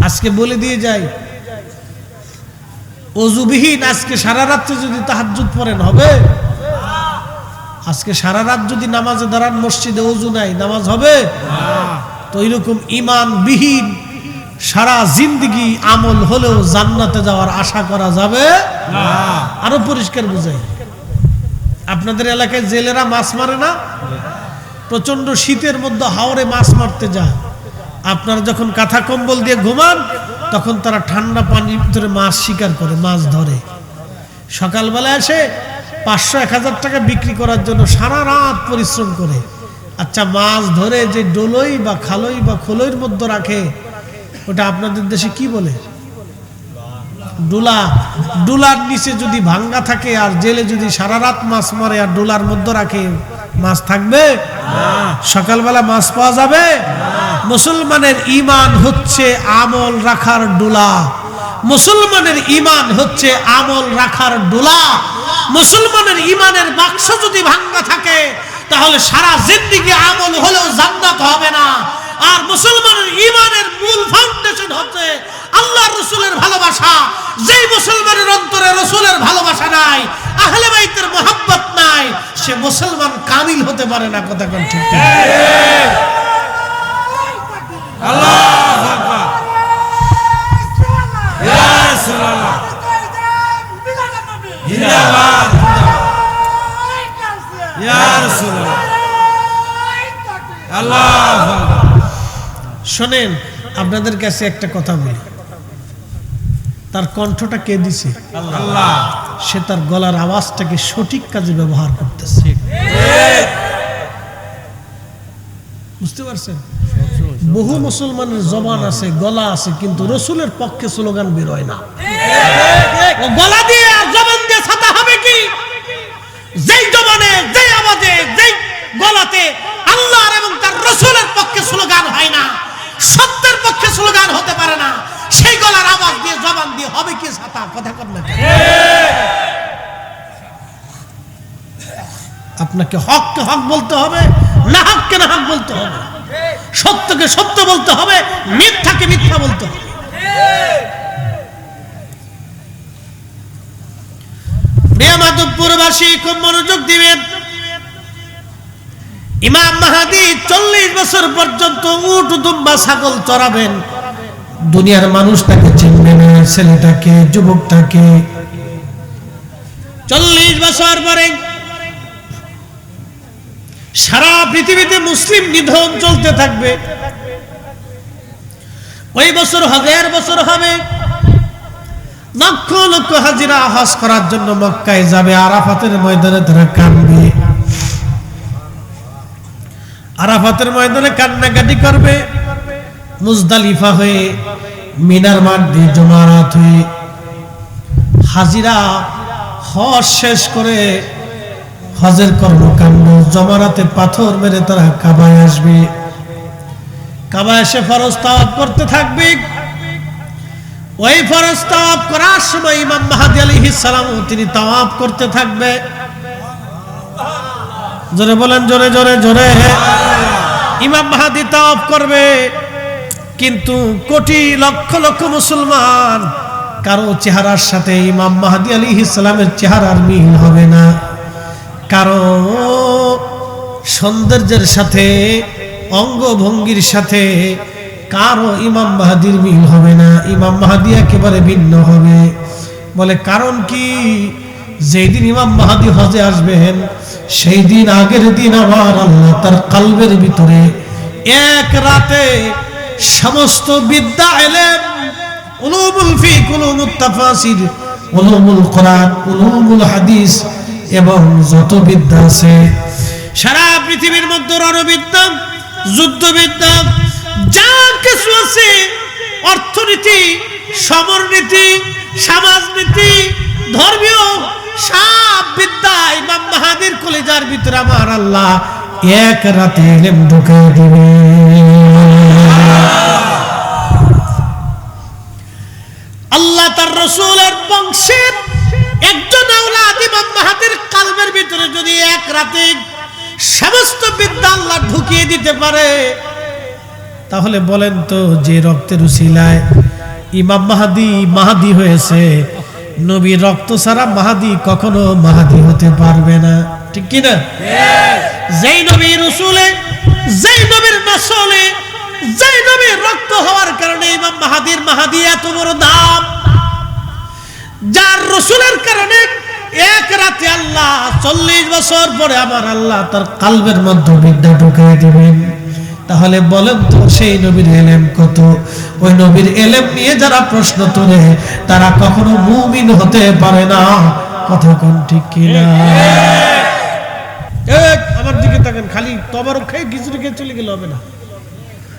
আজকে বলে দিয়ে যাই, অজুবিহীন আজকে সারা রাত্রে যদি তাহাজ্জুদ পড়েন হবে? আজকে সারা রাত যদি নামাজে দাঁড়ান, মসজিদে অজু নাই, নামাজ হবে? তো এইরকম ঈমানবিহীন সারা জিন্দেগি আমল হলেও জান্নাতে যাওয়ার আশা করা যাবে না। আরো পরিষ্কার বুঝাই, আপনাদের এলাকায় জেলেরা মাছ মারে না? প্রচন্ড শীতের মধ্যে হাওরে মাছ মারতে যায়। আপনারা যখন কাঁথা কম্বল দিয়ে ঘুমান, তখন তারা ঠান্ডা পানির ভিতরে মাছ শিকার করে, মাছ ধরে। সকালবেলা এসে 500-1000 টাকা বিক্রি করার জন্য সারা রাত পরিশ্রম করে। আচ্ছা, মাছ ধরে যে ডোলই বা খালই বা খোলইর মধ্যে রাখে, ওটা আপনাদের দেশে কি বলে? ডোলা। ডোলার নিচে যদি ভাঙ্গা থাকে আর জেলে যদি সারা রাত মাছ মারে আর ডোলার মধ্যে রাখে, মাছ থাকবে? সকালবেলা মাছ পাওয়া যাবে? মুসলমানের ঈমান হচ্ছে আমল রাখার ডোলা, মুসলমানের ঈমান হচ্ছে আমল রাখার ডোলা। মুসলমানের ঈমানের বাক্স যদি ভাঙা থাকে তাহলে সারা জিন্দেগি আমল হলেও জান্নাত হবে না। আর মুসলমানের ঈমানের মূল ফাউন্ডেশন হচ্ছে আল্লাহর রাসূলের ভালোবাসা। যেই মুসলমানের অন্তরে রাসূলের ভালোবাসা নাই, আহলে বাইতের মুহাব্বত নাই, সে মুসলমান কামিল হতে পারে না। কথা কোন ঠিক? আল্লাহু আকবার। ইয়া রাসূলুল্লাহ জিন্দাবাদ, ইয়া রাসূলুল্লাহ। আল্লাহু আকবার। শোনেন, আপনাদের কাছে একটা কথা বলি, তার কণ্ঠটা কে দিছে? আল্লাহ। সে তার গলার আওয়াজটাকে সঠিক কাজে ব্যবহার করতেছে। বুঝতে পারছেন? বহু মুসলমানের জবান আছে, গলা আছে, কিন্তু রসুলের পক্ষে স্লোগান বের হয় না। ও গলা দিয়ে আর জবান দিয়ে ছাতা হবে কি? যেই জবানে, যেই আওয়াজে, যেই গলাতে আল্লাহর এবং তার রসুলের পক্ষে স্লোগান হয় না, সত্যের পক্ষে স্লোগান হতে পারে না, সেই গলার আওয়াজ দিয়ে জবান দিয়ে হবে কি ছাতা? কথা কর না। আপনাকে হককে হক বলতে হবে, না হককে না হক বলতে হবে, সত্যকে সত্য বলতে হবে, মিথ্যাকে মিথ্যা বলতে হবে। মাধবপুরবাসী খুব মনোযোগ দিবেন। ইমাম মাহদী 40 বছর পর্যন্ত উট দুম্বা ছাগল চড়াবেন। দুনিয়ার মানুষ তাকে চিনবে না, ছেলেটাকে, যুবকটাকে। 40 বছর পরে সারা পৃথিবীতে মুসলিম নিধন চলতে থাকবে। ওই বছর হজের বছর হবে, লক্ষ লক্ষ হাজিরা হজ করার জন্য মক্কায় যাবে। আরাফাতের ময়দানে তারা কাঁদবে, আরাফাতের ময়দানে কান্নাকাটি করবে। মুজদালিফা হয়ে, মিনার মাঠ দিয়ে, জমারাত হয়ে হাজিরা হজ শেষ করে হজের কর্মকাণ্ড, জমারাতে পাথর মেরে তারা কাবায় আসবে। কাবায় এসে ফরজ তাওয়াফ করতে থাকবে। ওই ফরজ তাওয়াফ করার সময় ইমাম মাহদী আলাইহিস সালাম তিনি তাওয়াফ করতে থাকবে। জোরে বলেন, জোরে জোরে জোরে। ইমাম মাহদী তাওয়াফ করবে, কিন্তু কোটি লক্ষ লক্ষ মুসলমান কারো চেহারার সাথে ইমাম মাহদী আলাইহিস সালামের চেহারার মিল হবে না। কারো সৌন্দর্যের সাথে, অঙ্গভঙ্গির সাথে কারো ইমাম মাহদীর মিল হবে না। ইমাম মাহদী একেবারে ভিন্ন হবে। বলে কারণ কি? যেই দিন ইমাম মাহদী হজে আসবেন, সেই দিন আগের দিন আমার আল্লাহ তার কলবের ভিতরে এক রাতে সমস্ত বিদ্যা, ইলম, উলুমুল ফিক, উলুমুত তাফাসির, উলুমুল কোরআন, উলুমুল হাদিস এবং যত বিদ্যা আছে সারা পৃথিবীর মধ্যে, রণবিদ্যা, যুদ্ধবিদ্যা, যা কিছু আছে, অর্থনীতি, সমরনীতি, সমাজনীতি, ধর্মীয় সব বিদ্যা ইমাম মাহদীর কলিজার ভিতরে আমার আল্লাহ এক রাতে ইলম ঢুকিয়ে দিবে। আল্লাহ তার রাসূলের বংশের একজন আওলাদ ইমাম মাহদীর কলবের ভিতরে যদি এক রাতে সমস্ত বিদ্যা আল্লাহ ঢুকিয়ে দিতে পারে, তাহলে বলেন তো, যে রক্তের উসিলায় ইমাম মাহদী মাহদী হয়েছে, নবীর রক্ত ছাড়া মাহদী কখনো মাহদী হতে পারবে না। ঠিক কি না? যেই নবীর রাসূলে, যেই নবীর নসলে, যেই নবীর রক্ত হওয়ার কারণে ইমাম মাহদীর মাহদী এত বড় দাম, যার রাসূলের কারণে এক রাতে আল্লাহ 40 বছর পরে আমার আল্লাহ তার কলবের মধ্যে বিদ্যা ঢুকিয়ে দিবেন। তাহলে বলেন তো, সেই নবীর ইলম কত? ওই নবীর ইলম নিয়ে যারা প্রশ্ন তোলে তারা কখনো মুমিন হতে পারে না। কথা কোন ঠিক কিনা? আমার দিকে তাকান, খালি তবারক খাই খিচুড়ি খেয়ে চলে গেলে হবে না।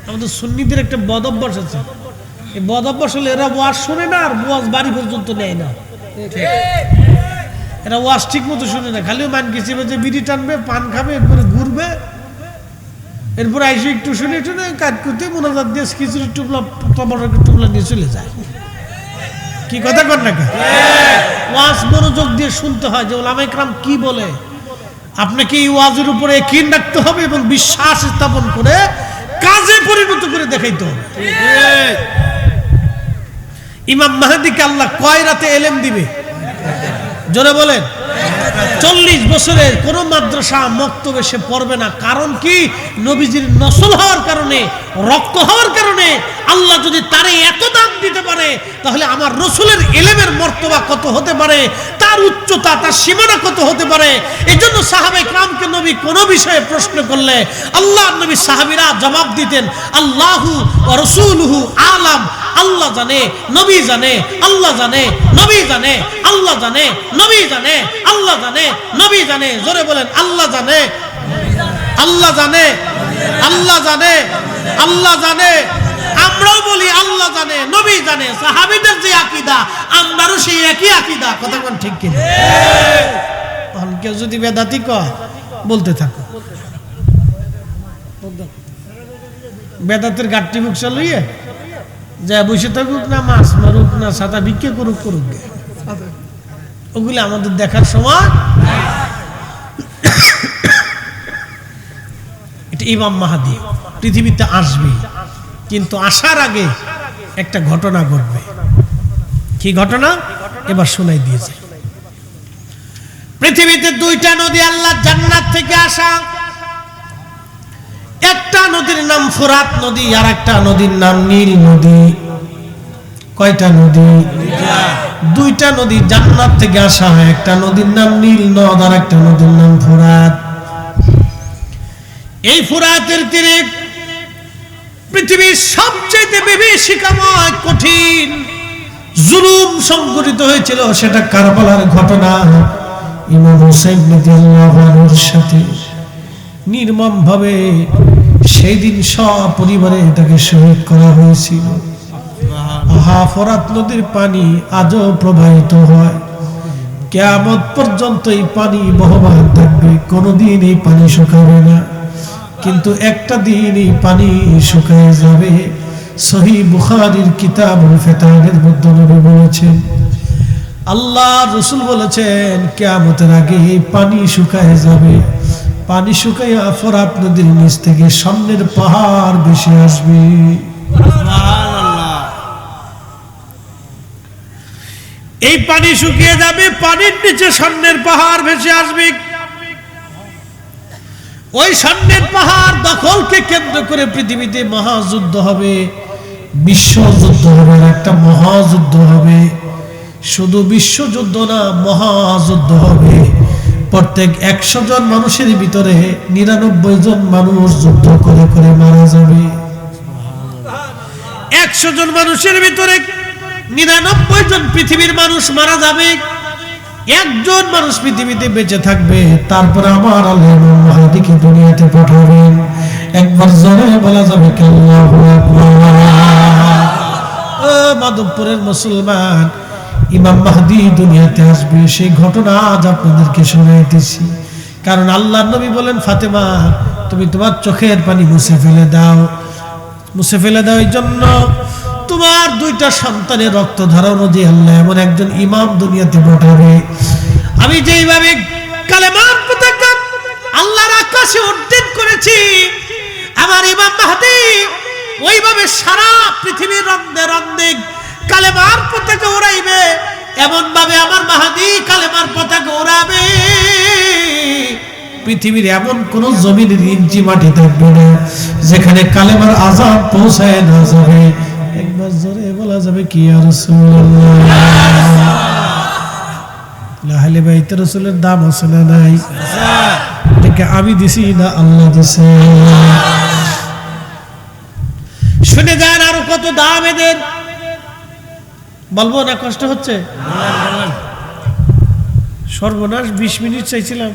আমাদের সুন্নিদের একটা বদ অভ্যাস আছে। এই বদ অভ্যাস হলে এরা ওয়াজ শুনে না, আর ওয়াজ বাড়ি পর্যন্ত নেয় না। এরা ওয়াজ ঠিক মতো শুনে না, খালি মান গেছে যে বিড়ি টানবে, পান খাবে, এরপরে ঘুরবে, এরপর আইসি একটু শুনে শুনে কাজ করতে মোনাজাত দিয়ে খিচুড়ি টুপলা টুপলা নিয়ে চলে যায়। কি কথা কর না কেন? ওয়াজ মনোযোগ দিয়ে শুনতে হয় যে ওলামা ইকরাম কি বলে। আপনাকে এই ওয়াজের উপরে ইয়াকিন রাখতে হবে এবং বিশ্বাস স্থাপন করে কাজে পরিণত করে দেখাইতে হবে। ইমাম মাহদীকে আল্লাহ কয় রাতে এলেম দিবে? জোরে বলেন। 40 বছরের কোন মাদ্রাসা মক্তবে সে পড়বে না। কারণ কি? নবীজির নসল হওয়ার কারণে, রক্ত হওয়ার কারণে আল্লাহ যদি তারে এত দাম দিতে পারে, তাহলে আমার রসুলের এলেমের মর্তবা কত হতে পারে, তার উচ্চতা, তার সীমানা কত হতে পারে। এই জন্য সাহাবায়ে কেরামকে নবী কোন বিষয়ে প্রশ্ন করলে আল্লাহর নবী সাহাবীরা জবাব দিতেন, আল্লাহু ওয়া রাসূলুহু আলাম। আল্লাহ জানে, নবী জানে, আল্লাহ জানে, নবী জানে, আল্লাহ জানে, নবী জানে, আল্লাহ জানে, নবী জানে। জোরে বলেন, আল্লাহ জানে, আল্লাহ জানে, আল্লাহ জানে, আল্লাহ জানে। আমরাও বলি আল্লাহ জানে, নবী জানে। সাহাবীদের যে আকীদা, আমরারও সেই একই আকীদা। কথা কোন ঠিক কি? তখন কেউ যদি বেদাতি কয়, বলতে থাকো। বেদাতের গাঠটি বুকসা লইয়ে যা বসে থাকুক না, মাছ মারুক না, সাদা ভিক্ষে করুক করুক, ওগুলো আমাদের দেখার সময়। এটা ইমাম মাহদী পৃথিবীতে আসবে, কিন্তু আসার আগে একটা ঘটনা ঘটবে। কি ঘটনা? এবার শোনাই দিয়েছে। পৃথিবীতে 2টা নদী আল্লাহ জান্নাত থেকে আসা। একটা নদীর নাম ফুরাত নদী, আর একটা নদীর নাম নীল নদী। কয়টা নদী? 2টা নদী জান্নাত থেকে আসা হয়। একটা নদীর নাম নীল নদ, আর একটা নদীর নাম ফুরাত। এই ফুরাতের তীরে পৃথিবীর সবচেয়ে বিভীষিকাময় কঠিন জুলুম সংঘটিত হয়েছিল। সেটা কারবালার ঘটনা। ইমাম হুসাইন রাদিয়াল্লাহু আনহুর সাথে নির্মম ভাবে সেই দিন সপরিবারে তাকে শহীদ করা হয়েছিল। ফোরাত নদীর পানি আজও প্রবাহিত হয়। কিয়ামত পর্যন্ত এই পানি বহমান থাকবে, কোনোদিন এই পানি শুকাবে না। কিন্তু একটা দিন এই পানি শুকিয়ে যাবে। সহিহ বুখারীর কিতাবুল ফিতানের মধ্যে নবী বলেছেন, আল্লাহ রাসূল বলেছেন, কিয়ামতের আগে এই পানি শুকিয়ে যাবে। পানি শুকাইয়া ফোরাত নদীর নিচ থেকে স্বর্ণের পাহাড় ভেসে আসবে। এই পানি শুকিয়ে যাবে, পানির নিচে স্বর্ণের পাহাড় ভেসে আসবে। ওই স্বর্ণের পাহাড় দখলকে কেন্দ্র করে পৃথিবীতে মহাযুদ্ধ হবে, বিশ্বযুদ্ধ হবে, একটা মহাযুদ্ধ হবে। শুধু বিশ্বযুদ্ধ না, মহাযুদ্ধ হবে। প্রত্যেক 100 জন মানুষের ভিতরে 99 জন মানুষ যুদ্ধ করে করে মারা যাবে। 100 জন মানুষের ভিতরে 99 জন পৃথিবীর মানুষ মারা যাবে। একজন মানুষ পৃথিবীতে বেঁচে থাকবে। তারপর আমার আল্লাহ ইমাম মাহদীকে দুনিয়াতে পাঠাবেন। একবার জোরে বলা যাবে কি আল্লাহু আকবার। ও মাধবপুরের মুসলমান, ইমাম মাহদী দুনিয়াতে আসবে। সেই ঘটনা আজ আপনাদেরকে শোনাইতেছি। কারণ আল্লাহর নবী বলেন, ফাতেমা তুমি তোমার চোখের পানি মুছে ফেলে দাও, মুছে ফেলে দাও। এই জন্য তোমার 2টা সন্তানের রক্ত ধারণ যে আল্লাহ এমন একজন ইমাম দুনিয়াতে পাঠাবে। আমি যেইভাবে কালেমার পতাকা আল্লাহর আকাশে উড্ডীন করেছি, আমার ইমাম মাহদী ওইভাবে সারা পৃথিবীর রন্দে রন্দে কালেমার পতাকা উড়াইবে। এমন ভাবে আমার মাহদী কালেমার পতাকা উড়াবে, পৃথিবীর এমন কোন জমিনের ইঞ্চি মাটি থাকবে না যেখানে কালেমার আযান পৌঁছায় না যাবে। একবার জোরে বলা যাবে কি ইয়া রাসূলুল্লাহ। আহলে বাইত রাসূলের দাম আছে না নাই? এটাকে আমি দিছি না আল্লাহ দিছে? শুনে যান আরো কত দাম এদের। বলবো না, কষ্ট হচ্ছে? সর্বনাশ। 20 মিনিট চাইছিলাম,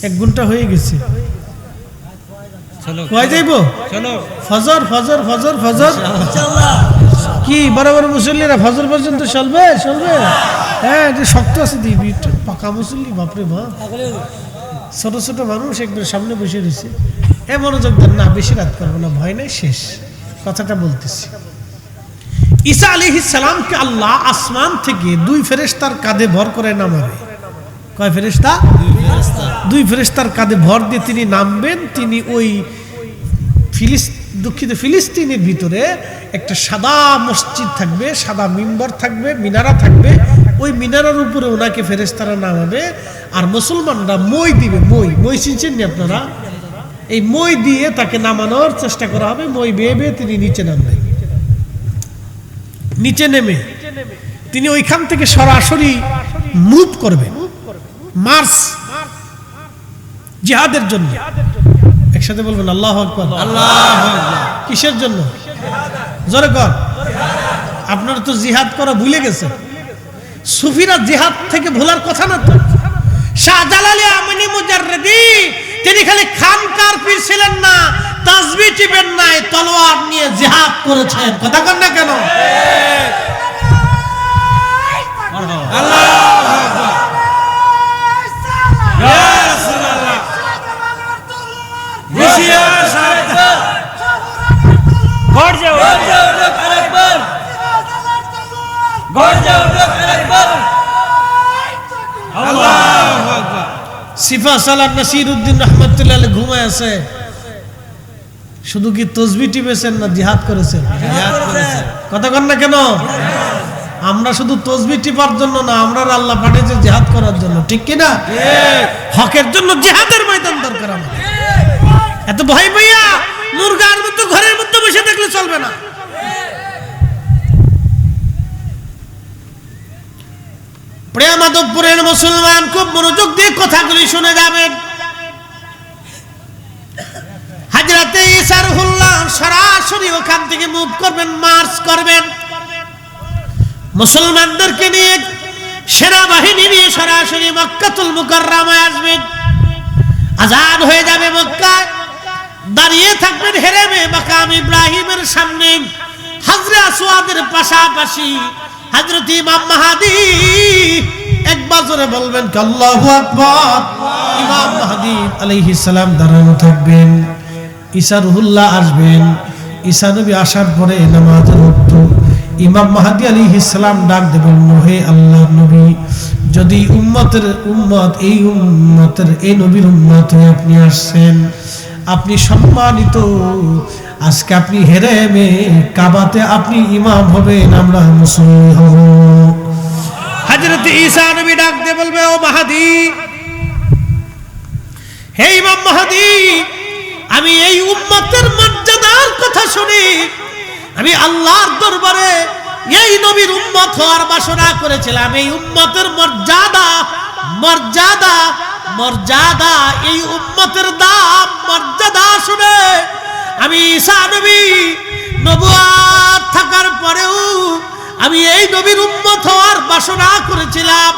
1 ঘন্টা হয়ে গেছে। কয় যাইবো? ফজর ফজর ফজর ফজর কি বরাবর মুসল্লিরা ফজর পর্যন্ত চলবে? চলবে। হ্যাঁ, যে শক্ত আছে দিবি, পাকা মুসল্লি, বাপরে বাপ। ছোট ছোট মানুষ একবার সামনে বসে রয়েছে, এ মনোযোগ দেন না, বেশি রাত করবো না, ভয় নাই, শেষ কথাটা বলতেছি। ঈসা আলাইহিস সালামকে আল্লাহ আসমান থেকে দুই ফেরেশতার কাঁধে ভর করে নামাবে। কয় ফেরেশতা? দুই ফেরেশতার কাঁধে ভর দিয়ে তিনি নামবেন। তিনি ওই দুঃখিত ফিলিস্তিনের ভিতরে একটা সাদা মসজিদ থাকবে, সাদা মিম্বর থাকবে, মিনারা থাকবে। ওই মিনারার উপরে ওনাকে ফেরেশতারা নামাবে, আর মুসলমানরা মই দিবে। মই চিনছেন নি আপনারা? এই মই দিয়ে তাকে নামানোর চেষ্টা করা হবে। মই বেয়ে বেয়ে তিনি নিচে নামবেন। নিচে নেমে তিনি ওইখান থেকে সরাসরি মুভ করবেন, মার্চ জিহাদের জন্য। একসাথে বলবেন আল্লাহু আকবার। কিসের জন্য? জোরে কর। আপনারা তো জিহাদ করা ভুলে গেছে। সুফিরা জিহাদ থেকে ভোলার কথা না তো। শাহজালাল আমিনী মুজাররিদি তিনি খালি খানকার পীর ছিলেন না, তাসবিহ টিপেন নাই, তলোয়ার নিয়ে জিহাদ করেছেন। কথা কন না কেন? সিফা সালাম নাসিরউদ্দিন রহমাতুল্লাহ আলাইহি ঘুমায় আছে। শুধু কি তাসবিহ টিপেছেন না জিহাদ করেছেন? কথা কন না কেন? আমরা শুধু তাসবিহ টিপার জন্য না, আমরা আল্লাহ পাঠিয়েছে জিহাদ করার জন্য। ঠিক কি না? হকের জন্য জিহাদের ময়দান দরকার আমাদের। এত ভয় পাইয়া মুরগার মতো ঘরের মধ্যে বসে থাকলে চলবে না। প্রেমাদবপুরের মুসলমান খুব মনোযোগ দিয়ে কথাগুলি শুনে যাবেন। হযরতে ঈসা রুহুল্লাহ সরাসরি ওখান থেকে মুভ করবেন, মার্চ করবেন। মুসলমানদেরকে নিয়ে, সেনাবাহিনী নিয়ে সরাসরি মক্কাতুল মুকাররমায় আসবেন। আজান হয়ে যাবে মক্কায়, দাঁড়িয়ে থাকবেন হেরেমে মাকাম ইব্রাহিমের সামনে। হাজরে আসওয়াদের পাশাপাশি হযরত ইমাম মাহদী একবার জোরে বলবেন আল্লাহু আকবার। ইমাম মাহদী আলাইহিস সালাম দাঁড়ানো থাকবেন। ঈসা রুহুল্লাহ আসবেন। ঈসা নবী আসার পরে নামাজের ওয়াক্ত ইমাম মাহদী আলাইহিস সালাম ডাক দেবেন, হে আল্লাহর নবী, যদি এই উম্মতের এই নবীর উম্মত হয়ে আপনি আসছেন, আপনি সম্মানিত, আজকে আপনি হেরেমে কাবাতে আপনি ইমাম হবেন, আমরা মুসলিম হব। হযরত ঈসা নবী ডাক দিয়ে বলবে, ও মাহদী, হে ইমাম মাহদী, আমি এই উম্মতের মর্যাদার কথা শুনি, আমি আল্লাহর দরবারে এই নবীর উম্মত হওয়ার বাসনা করেছিলাম। এই উম্মতের মর্যাদা, এই উম্মতের দাম, মর্যাদা শুনে আমি ঈসা নবী নবুয়ত থাকার পরেও আমি এই নবীর উম্মত হওয়ার বাসনা করেছিলাম,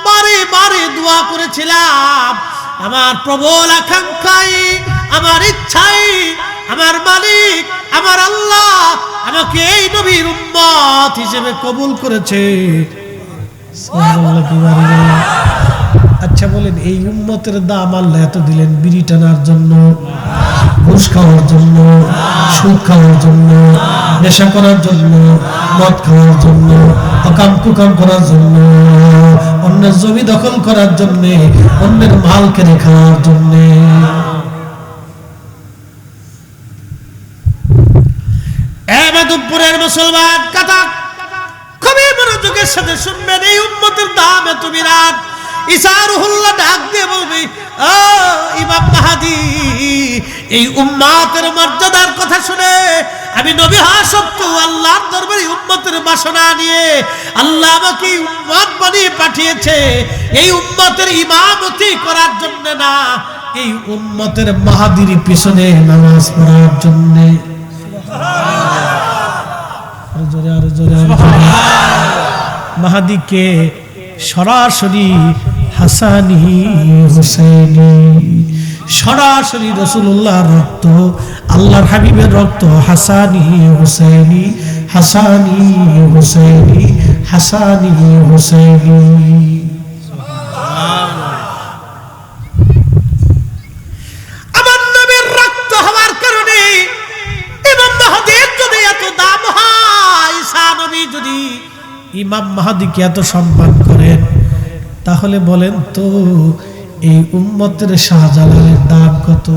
বারে বারে দোয়া করেছিলাম। আমার প্রবল আকাঙ্ক্ষায়, আমার ইচ্ছাই আমার মালিক, আমার আল্লাহ আমাকে এই নবীর উম্মত হিসেবে কবুল করেছে। আচ্ছা বলেন, এই উম্মতের দাম আল্লাহ এত দিলেন বিড়ি টানার জন্য, ঘুষ খাওয়ার জন্য, সুদ খাওয়ার জন্য, নেশা করার জন্য, মদ খাওয়ার জন্য, অকাম কুকাম করার জন্য, অন্যের জমি দখল করার জন্য, অন্যের মাল কেড়ে খাওয়ার জন্য। মাধবপুরের মুসলমান কথা খুবই মনোযোগের সাথে শুনবেন। এই উম্মতের দাম এত বিরাট। ঈসা রুহুল্লাহ ডাক দিয়ে বলবে, ও ইমাম মাহদী, এই উম্মতের মর্যাদার কথা শুনে আমি নবী হওয়া সত্ত্বেও আল্লাহর দরবারে উম্মতের বাসনা নিয়ে আল্লাহ আমাকে উম্মত বানিয়ে পাঠিয়েছে, এই উম্মতের ইমামতি করার জন্য না, এই উম্মতের মাহদীর পিছনে নামাজ পড়ার জন্য। মাহদীকে সরাসরি হাসানি হুসাইনি, সরাসরি রাসূলুল্লাহর রক্ত, আল্লাহর হাবিবের রক্ত, হাসানি হুসাইনি, হাসানি হুসাইনি, হাসানি হুসাইনি। ইমাম মাহদিকে এত সম্মান করেন, তাহলে বলেন তো এই উম্মতের শাহজালালের দাম কত?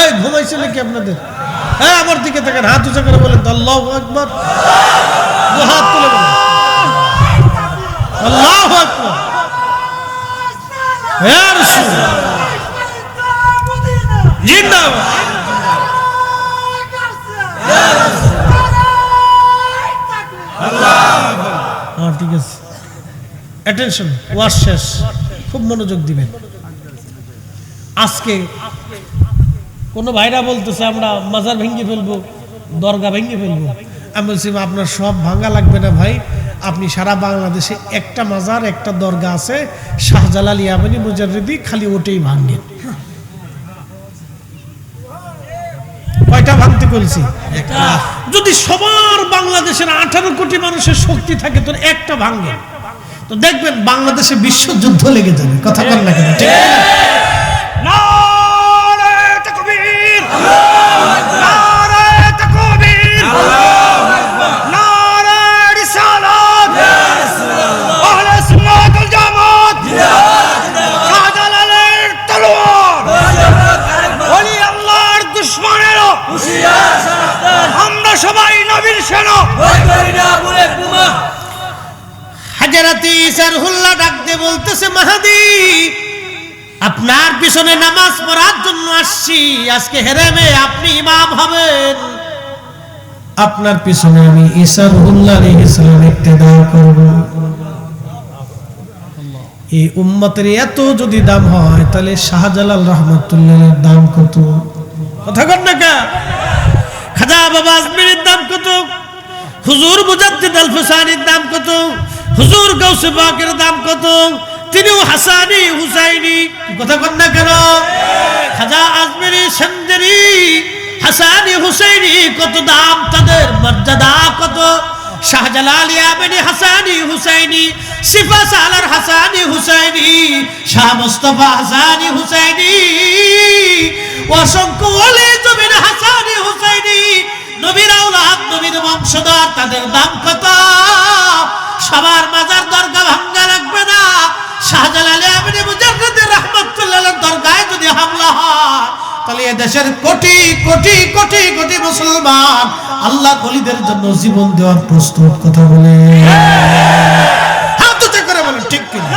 এই ঘুমাইছে নাকি আপনাদের? হ্যাঁ, আমার দিকে তাকান, হাত উঁচা করে বলেন তো আল্লাহু আকবার। দু হাত তুলে বলেন আল্লাহু আকবার। ইয়া রাসূলুল্লাহ জিন্দাবাদ। ঠিক আছে, অ্যাটেনশন, ওয়াজ শেষ, খুব মনোযোগ দিবেন। আজকে কোন ভাইরা বলতেছে আমরা মাজার ভেঙে ফেলবো, দরগা ভেঙে ফেলবো। আমি বলছি আপনার সব ভাঙা লাগবে না ভাই, আপনি সারা বাংলাদেশে একটা মাজার একটা দরগা আছে শাহজালাল ইয়ামানি মুজাররিদি, খালি ওটাই ভাঙেন। কয়টা ভাঙতে বলছি? যদি সবার বাংলাদেশের 18 কোটি মানুষের শক্তি থাকে তো একটা ভাঙবে, তো দেখবেন বাংলাদেশে বিশ্বযুদ্ধ লেগে যাবে। কথা বল না কেন? ঠিক আছে? নারে তাকবীর, নারে তাকবীর, নারে রিসালাত, আহলে সুন্নাত ওয়াল জামাত, শাহজালালের তলোয়ার, ওলি আল্লাহর দুশমনেরা হুঁশিয়ার সাবধান, আমরা সবাই নবীর সেনা, ভয় করি না বুলেট বোমা। হাজরাতে ঈসার হুল্লা ডাক দিয়ে বলতেছে, মাহদী আপনার পিছনে নামাজ পড়ার জন্য আসছি, আজকে হেরেমে আপনি ইমাম হবেন, আপনার পিছনে আমি ঈসার হুল্লা আলাইহিস সালাম ইক্তেদা করব। এই উম্মতের এত যদি দাম হয় তাহলে শাহজালাল রহমাতুল্লাহের দাম কত? কথা কন না কা? খাজা বাবা আজমিরের দাম কত? হুজুর মুজাদ্দিদ আল ফুসানির দাম কত? হুজুর গাউসে পাকের দাম কত? তিনিও হাসানি হুসাইনি। কথা কন না কেন? খাজা আজমিরি সন্দেরি হাসানি হুসাইনি কত দাম, তাদের মর্যাদা কত? শাহজালাল ইয়ামানি হাসানি হুসাইনি, সিফা সালার হাসানি হুসাইনি, শাহ মুস্তাফা হাসানি হুসাইনি, অসংখ্য ওলি জমিন হাসানি হুসাইনি, নবীর আওলাদ, নবীর বংশধর, তাদের দাম কত? সবার মাজার দরগা ভাঙ্গা লাগবে না, শাহজালাল ইয়ামানি মুজাররিদি রাহমাতুল্লাহ দরগায় যদি হামলা হয় তাহলে এদেশের কোটি কোটি কোটি কোটি মুসলমান আল্লাহ ওলিদের জন্য জীবন দেওয়ার প্রস্তুত। কথা বলে হাত উঁচু করে বলেন ঠিক কিনা?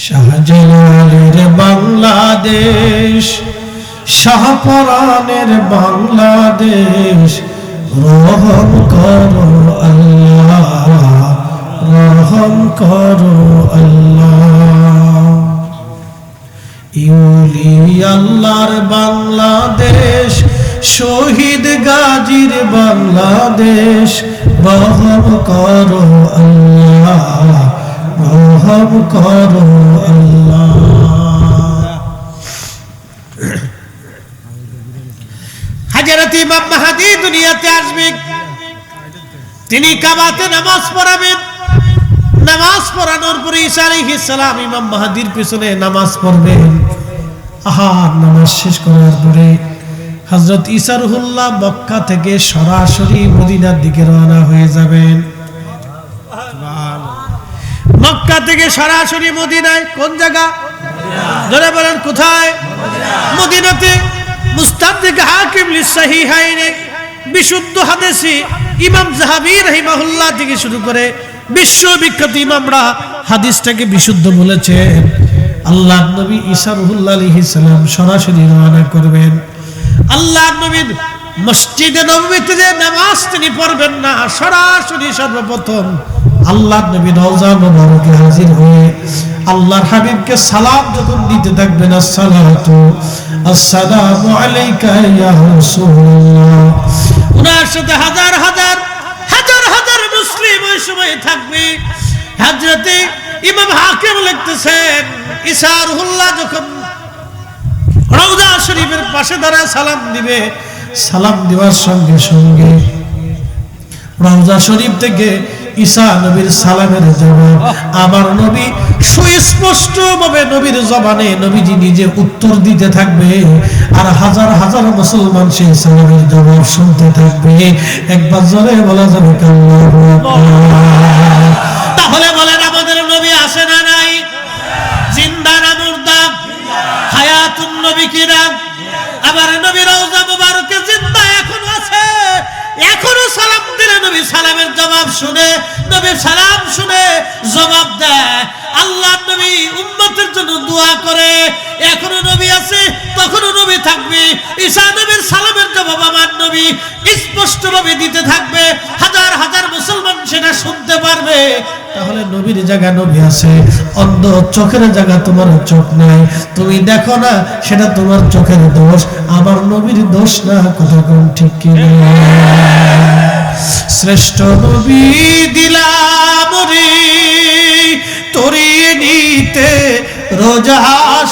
শাহজালালের বাংলাদেশ, শাহপরানের বাংলাদেশ, রহম করো আল্লাহ, রহম করো আল্লাহ। ইউলি আল্লাহর বাংলাদেশ, শহীদ গাজীর বাংলাদেশ, রহম করো আল্লাহ, রহম করো আল্লাহ। হযরত ইমাম মাহদী দুনিয়াতে আসবেন, তিনি কাবাতে নামাজ পড়াবেন। নামাজ পড়ানোর পরে ঈসা আলাইহিস সালাম ইমাম মাহদীর পিছনে নামাজ পড়বেন। নামাজ শেষ করার পরে হযরত ঈসা রুহুল্লাহ মক্কা থেকে সরাসরি মদিনার দিকে রওনা হয়ে যাবেন। মক্কা থেকে সরাসরি মদিনায়। কোন জায়গা? জোরে বলেন কোথায়? মদিনাতে। মুস্তাদরিক হাকিম লিসহিহাইনে বিশুদ্ধ হাদিসে ইমাম যাহাবী রাহিমাহুল্লাহ থেকে শুরু করে বিশ্ববিখ্যাত ইমামরা হাদিসটাকে বিশুদ্ধ বলেছেন। আল্লাহর নবী ঈসা রুহুল্লাহ আলাইহিস সালাম সরাসরি রওনা করবেন। আল্লাহর নবীর মসজিদে নববীতে যে নামাজ তিনি পড়বেন না, সরাসরি সর্বপ্রথম আল্লাহর নবী রওজা মুবারকে হাজির হয়ে আল্লাহর হাবিবকে সালাম যখন দিতে থাকবেন, আসসালাতু আসসালামু আলাইকা ইয়া রাসূলুল্লাহ, উনার সাথে হাজার হাজার হাজার হাজার মুসলিম ওই সময় থাকবে। হযরতে ইমাম হাকিম লিখতেছেন, ঈসা রুহুল্লাহ যখন রওজা শরীফের পাশে দাঁড়ায় সালাম দিবে, সালাম দেওয়ার সঙ্গে সঙ্গে রওজা শরীফ থেকে ঈসা নবীর সালামের জবাব আমার নবী সুস্পষ্ট ভাবে নবীর জবানে নবীজি নিজে উত্তর দিতে থাকবে, আর হাজার হাজার মুসলমান সেই সালামের জবাব শুনতে থাকবে। একবার জোরে বলা যাবে আল্লাহু আকবার। তাহলে বলেন আমাদের নবী আছে না নাই? জিন্দা না মুর্দা? হায়াতুন নবী কিনা? আবার নবী রওজা মুবারকে জিন্দা এখনো আছে, এখনো সালাম দিলে নবী সালামের জবাব শুনে, নবী সালাম শুনে জবাব দেয়। আল্লাহ নবী উম্মতের জন্য দোয়া করে, এখনো নবী আছে, তখনো নবী থাকবে। ঈসা নবীর সালামের জবাব আমার নবী স্পষ্ট ভাবে দিতে থাকবে, হাজার হাজার মুসলমান সেটা শুনতে পারবে। তাহলে নবীর জায়গা নবী আছে, অন্ধ চোখের জায়গা তোমার চোখ নাই, তুমি দেখো না, সেটা তোমার চোখের দোষ, আমার নবীর দোষ না। কথা কোন ঠিক কি না? শ্রেষ্ঠ নবী দিলাম রে তরিয়ে নিতে রোজা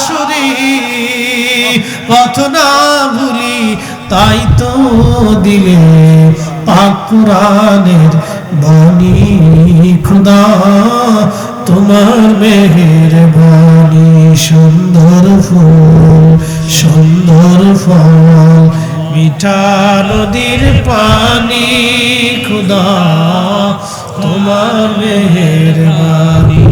শুরি, পথ না ভুলি তাই তো দিলে পাক কুরআনের বাণী। খুদা তোমার মেহেরবানি, সুন্দর ফুল সুন্দর ফল মিঠা নদীর পানি, খুদা তোমার মেহেরবানি।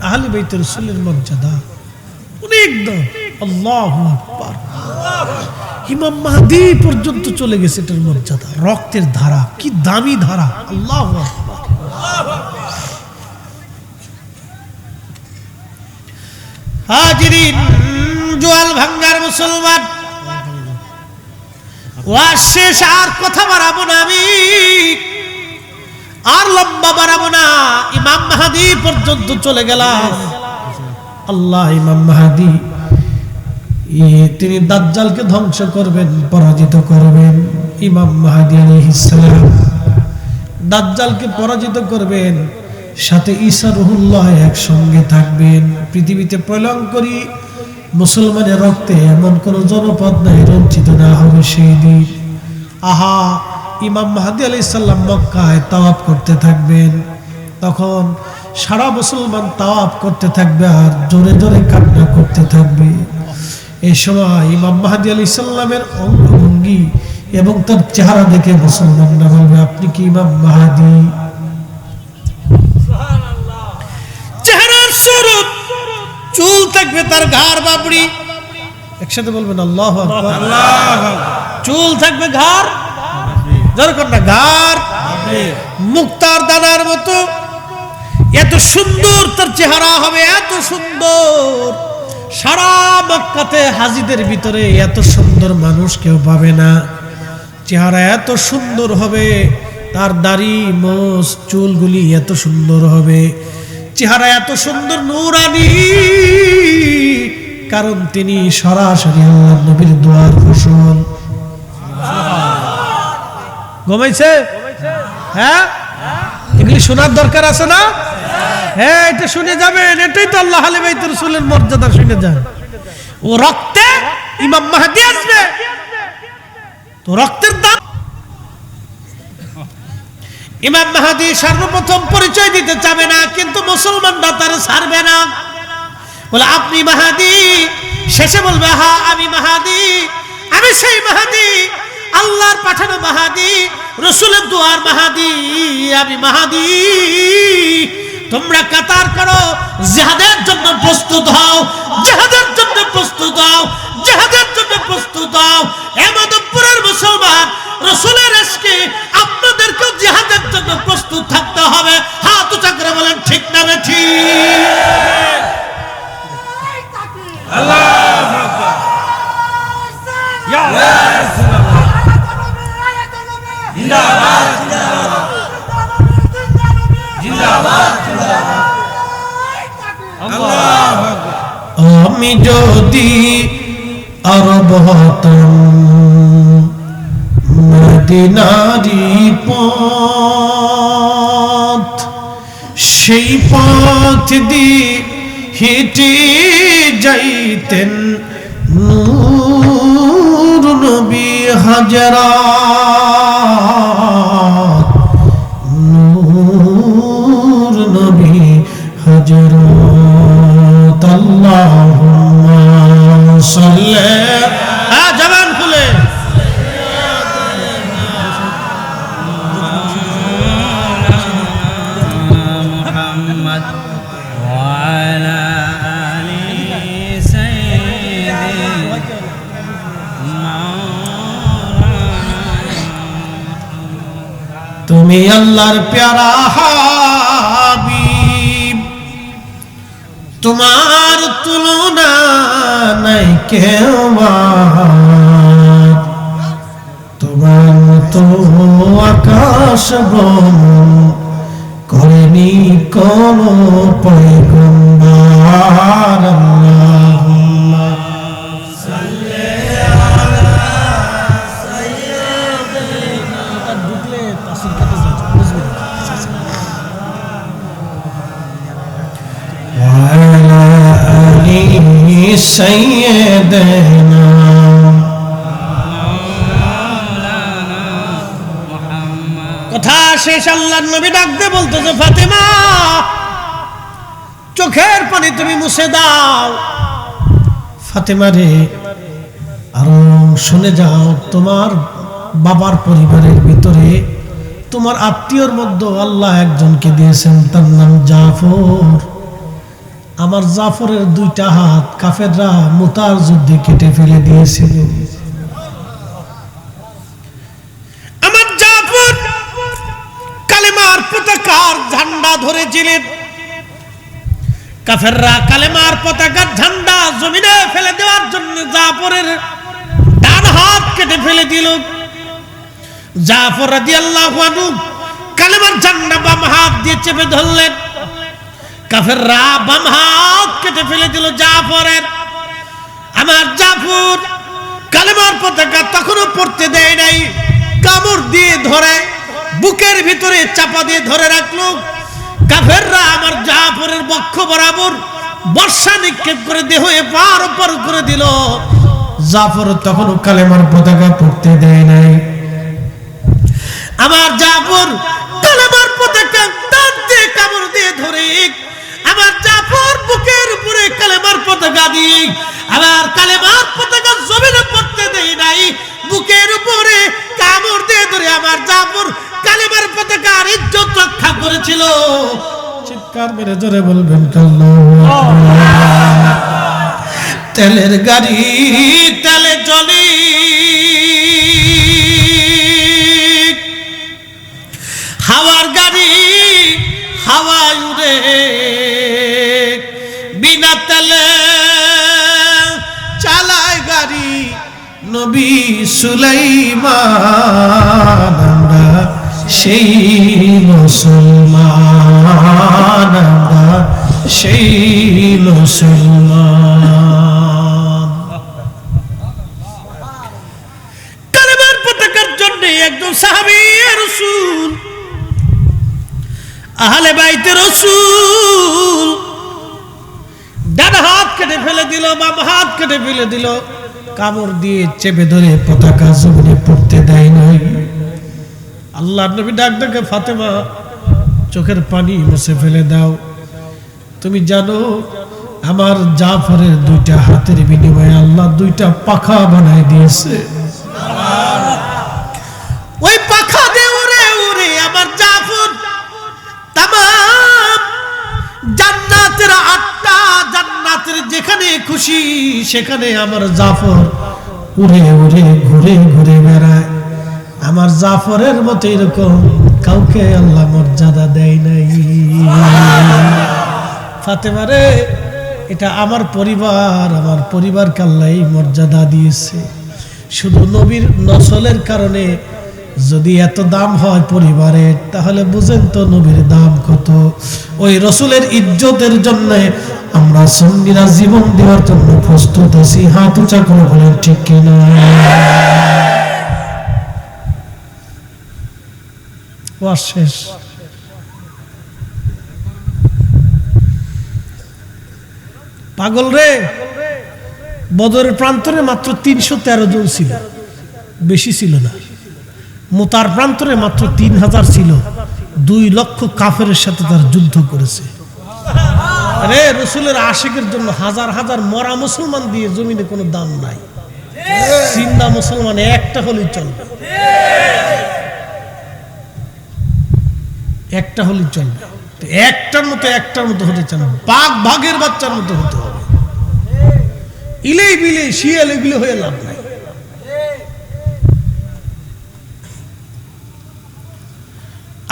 আহলে বাইতের রাসূলের মর্যাদা অনেক দাম। আল্লাহু আকবার। ইমাম মাহদী পর্যন্ত চলে গেছে এটার মর্যাদা। রক্তের ধারা, কি দামি ধারা! আল্লাহু আকবার। হাজিরিন, জোয়াল ভাঙ্গার মুসলমান, ওয়াজ শেষ, আর কথা বাড়াবো না, আমি আর লম্বা বাড়াবো না। ইমাম মাহদী পর্যন্ত চলে গেলাম। আল্লাহ ইমাম মাহদী তিনি দাজ্জালকে ধ্বংস করবেন, পরাজিত করবেন। ইমাম মাহদী আলাইহিস সালাম দাজ্জালকে পরাজিত করবেন, সাথে ঈসা রুহুল্লাহ একসঙ্গে থাকবেন। পৃথিবীতে প্রলয়ঙ্করী মুসলমানের রক্তে এমন কোন জনপদ নাই রঞ্জিত না হবে সেই দিন। আহা, ইমাম মাহদী আলাইহিস সালাম মক্কায় তাওয়াফ করতে থাকবেন, তখন সারা মুসলমান তাওয়াফ করতে থাকবে আর জোরে জোরে কান্না করতে থাকবে। এই সময় ইমাম মাহদী আলাইহিস সালামের অঙ্গভঙ্গি এবং তার চেহারা দেখে মুসলমানরা বলবে, আপনি কি ইমাম মাহদী? চেহারার স্বরূপ, চুল থাকবে তার ঘাড় বাবড়ি, একসাথে বলবেন আল্লাহু আকবার। চুল থাকবে ঘাড়, যেরকম না ঘাড়, মুক্তার দানার মতো, এত সুন্দর তার চেহারা হবে, এত সুন্দর। সারা মক্কাতে হাজীদের ভিতরে এত সুন্দর মানুষ কেউ পাবে না। চেহারা এত সুন্দর হবে, তার দাড়ি মোছ চুলগুলি এত সুন্দর হবে, চেহারা এত সুন্দর নূরানি, কারণ তিনি সরাসরি আল্লাহর নবীর দোয়ার ফসল। ঘুমাইছে? হ্যাঁ, এগুলি শোনার দরকার আছে না? হ্যাঁ, এটা শুনে যাবেন। এটাই তো আল্লাহ আহলে বাইতুর রাসূলের মর্যাদা, শুনে যান। ও রক্তে ইমাম মাহদী আসবে, তো রক্তের দাম। ইমাম মাহদী সর্বপ্রথম পরিচয় দিতে চাবে না, কিন্তু মুসলমানরা তার ছাড়বে না। বলে আপনি মাহদী, শেষে বলবে হ্যাঁ আমি মাহদী, আমি সেই মাহদী, আল্লাহর পাঠানো মাহদী, রাসূলের দুয়ার মাহদী, আমি মাহদী। তোমরা কাতার করো, জিহাদের জন্য প্রস্তুত হও, জিহাদের জন্য প্রস্তুত হও, জিহাদের জন্য প্রস্তুত হও। এমাদপুরের মুসলমান, রাসূলের ইশকে আপনাদেরকে জিহাদের জন্য প্রস্তুত থাকতে হবে। হাত উঁচা করে বলেন ঠিক না বেঠিক? আল্লাহু আকবার। ইয়া রাসূলুল্লাহ, জিন্দাবাদ জিন্দাবাদ জিন্দাবাদ। আল্লাহু আকবার। আমি যদি আরব হতাম, মদিনারি পথ, সেই পথ দিয়ে হেঁটে যাইতেন নূর নবী হাজরাত নূর নবী হাজরাত আল্লাহুম্মা সাল্লি হ্যাঁ জবান খুলে محمد وعلى آل سيدنا তুমি আল্লাহর প্যারা হাবিব তোমার তুলনা নাই কেউ তোমার মতো আকাশ ভ্রমণ করেনি কোন পয়গম্বর আল্লাহুম্মা وعلى آل سيدنا কথা শেষ আল্লাহর নবী ডাকতে বলতেছে ফাতেমা চোখের পানি তুমি মুছে দাও। ফাতেমা রে আরো শুনে যাও, তোমার বাবার পরিবারের ভিতরে তোমার আত্মীয়র মধ্যে আল্লাহ একজনকে দিয়েছেন, তার নাম জাফর। আমার জাফরের দুইটা হাত কাফেররা মুতার যুদ্ধে কেটে ফেলে দিয়েছিল। আমার জাফর কালেমার পতাকার ঝান্ডা ধরেছিলেন, কাফেররা কালেমার পতাকার ঝান্ডা জমিনে ফেলে দেওয়ার জন্য জাফরের ডান হাত কেটে ফেলে দিল। জাফর রাদিয়াল্লাহু আনহু কালেমার ঝান্ডা বাম হাত দিয়ে চেপে ধরলেন, কাফেররা বাম হাত কেটে ফেলে দিল জাফরের। আমার জাফর কালেমার পতাকা তখনও পড়তে দেয় নাই, কামড় দিয়ে ধরে বুকের ভিতরে চাপা দিয়ে ধরে রাখলো। কাফেররা আমার জাফরের বক্ষ বরাবর বর্ষা নিক্ষেপ করে দেহ পার ওপার করে দিল। জাফর তখনও কালেমার পতাকা পড়তে দেয় নাই। আমার জাফর কালেমার পতাকা টান দিয়ে কামড় দিয়ে ধরে আমার জাফর বুকের উপরে কালেমার পতাকা দিয়ে আমার কালেমার পতাকা জমিনে পড়তে দেয় নাই, বুকের উপরে কামড় দিয়ে ধরে আমার জাফর কালেমার পতাকার ইজ্জত রক্ষা করেছিল। চিৎকার মেরে জোরে বলবেন আল্লাহু আকবার। তেলের গাড়ি তেলে চলি হাওয়ার গাড়ি হাওয়ায় উড়ে, বিনা তেলে চালায় গাড়ি নবী সুলাইমান। আমরা সেই মুসলমান, আমরা সেই মুসলমান। কালেমার পতাকার জন্য একজন সাহাবী রাসূল আহলে বাইতে রাসূল ডান হাত কেটে ফেলে দিল, বাম হাত কেটে ফেলে দিল, কামড় দিয়ে চেপে ধরে পতাকা জমিনে পড়তে দেয় নাই। আল্লাহর নবী ডাক ডাকে ফাতেমা চোখের পানি মুছে ফেলে দাও। তুমি জানো আমার জাফরের দুইটা হাতের বিনিময়ে আল্লাহ দুইটা পাখা বানায় দিয়েছে। ওই পাখা দিয়ে উড়ে উড়ে আমার জাফর তামাম জান্নাতের আটটা জান্নাতের যেখানে খুশি সেখানে আমার জাফর উড়ে উড়ে ঘুরে ঘুরে বেড়ায়। আমার জাফরের মতো এরকম কাউকে আল্লাহ মর্যাদা দেয় নাই। ফাতেমা রে, এটা আমার পরিবারকে আল্লাহ এই মর্যাদা দিয়েছে। শুধু নবীর নসলের কারণে যদি এত দাম হয় পরিবারের, তাহলে বুঝেন তো নবীর দাম কত। ওই রসুলের ইজ্জতের জন্য আমরা সঙ্গীরা জীবন দেওয়ার জন্য প্রস্তুত আছি। হাত উঁচা করে বলেন ঠিক কিনা? ওয়াজ শেষ। পাগল রে, বদরের প্রান্তরে মাত্র 313 জন ছিল। বেশি ছিল না। মুতার প্রান্তরে মাত্র 3000 ছিল, 2 লক্ষ কাফেরের সাথে তার যুদ্ধ করেছে। আরে রসুলের আশিকের জন্য হাজার হাজার মরা মুসলমান দিয়ে জমিনে কোনো দাম নাই। জিন্দা মুসলমান একটা হলেই চলবে, একটা হলেই চলবে। একটার মতো হতে চান, বাঘ বাঘের বাচ্চার মতো হতে হবে। ইলেই বিলে শিয়াল এগুলো হয়ে লাভ নাই।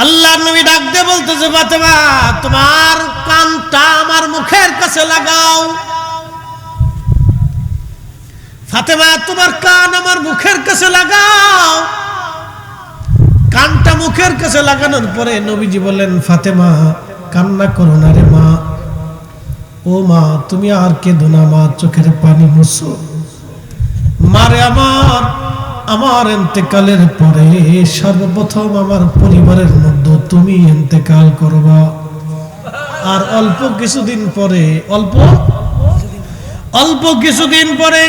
আল্লাহর নবী ডাক দিয়ে বলতেছে, ফাতেমা তোমার কানটা আমার মুখের কাছে লাগাও। ফাতেমা তোমার কান আমার মুখের কাছে লাগাও। কানটা মুখের কাছে লাগানোর পরে নবীজি বললেন, ফাতেমা কান্না করো না রে মা, ও মা তুমি আর কেঁদো না মা, চোখের পানি মুছো। মারে আমার ইন্তেকালের পরে সর্বপ্রথম আমার পরিবারের মধ্যে তুমি ইন্তেকাল করবা, আর অল্প কিছুদিন পরে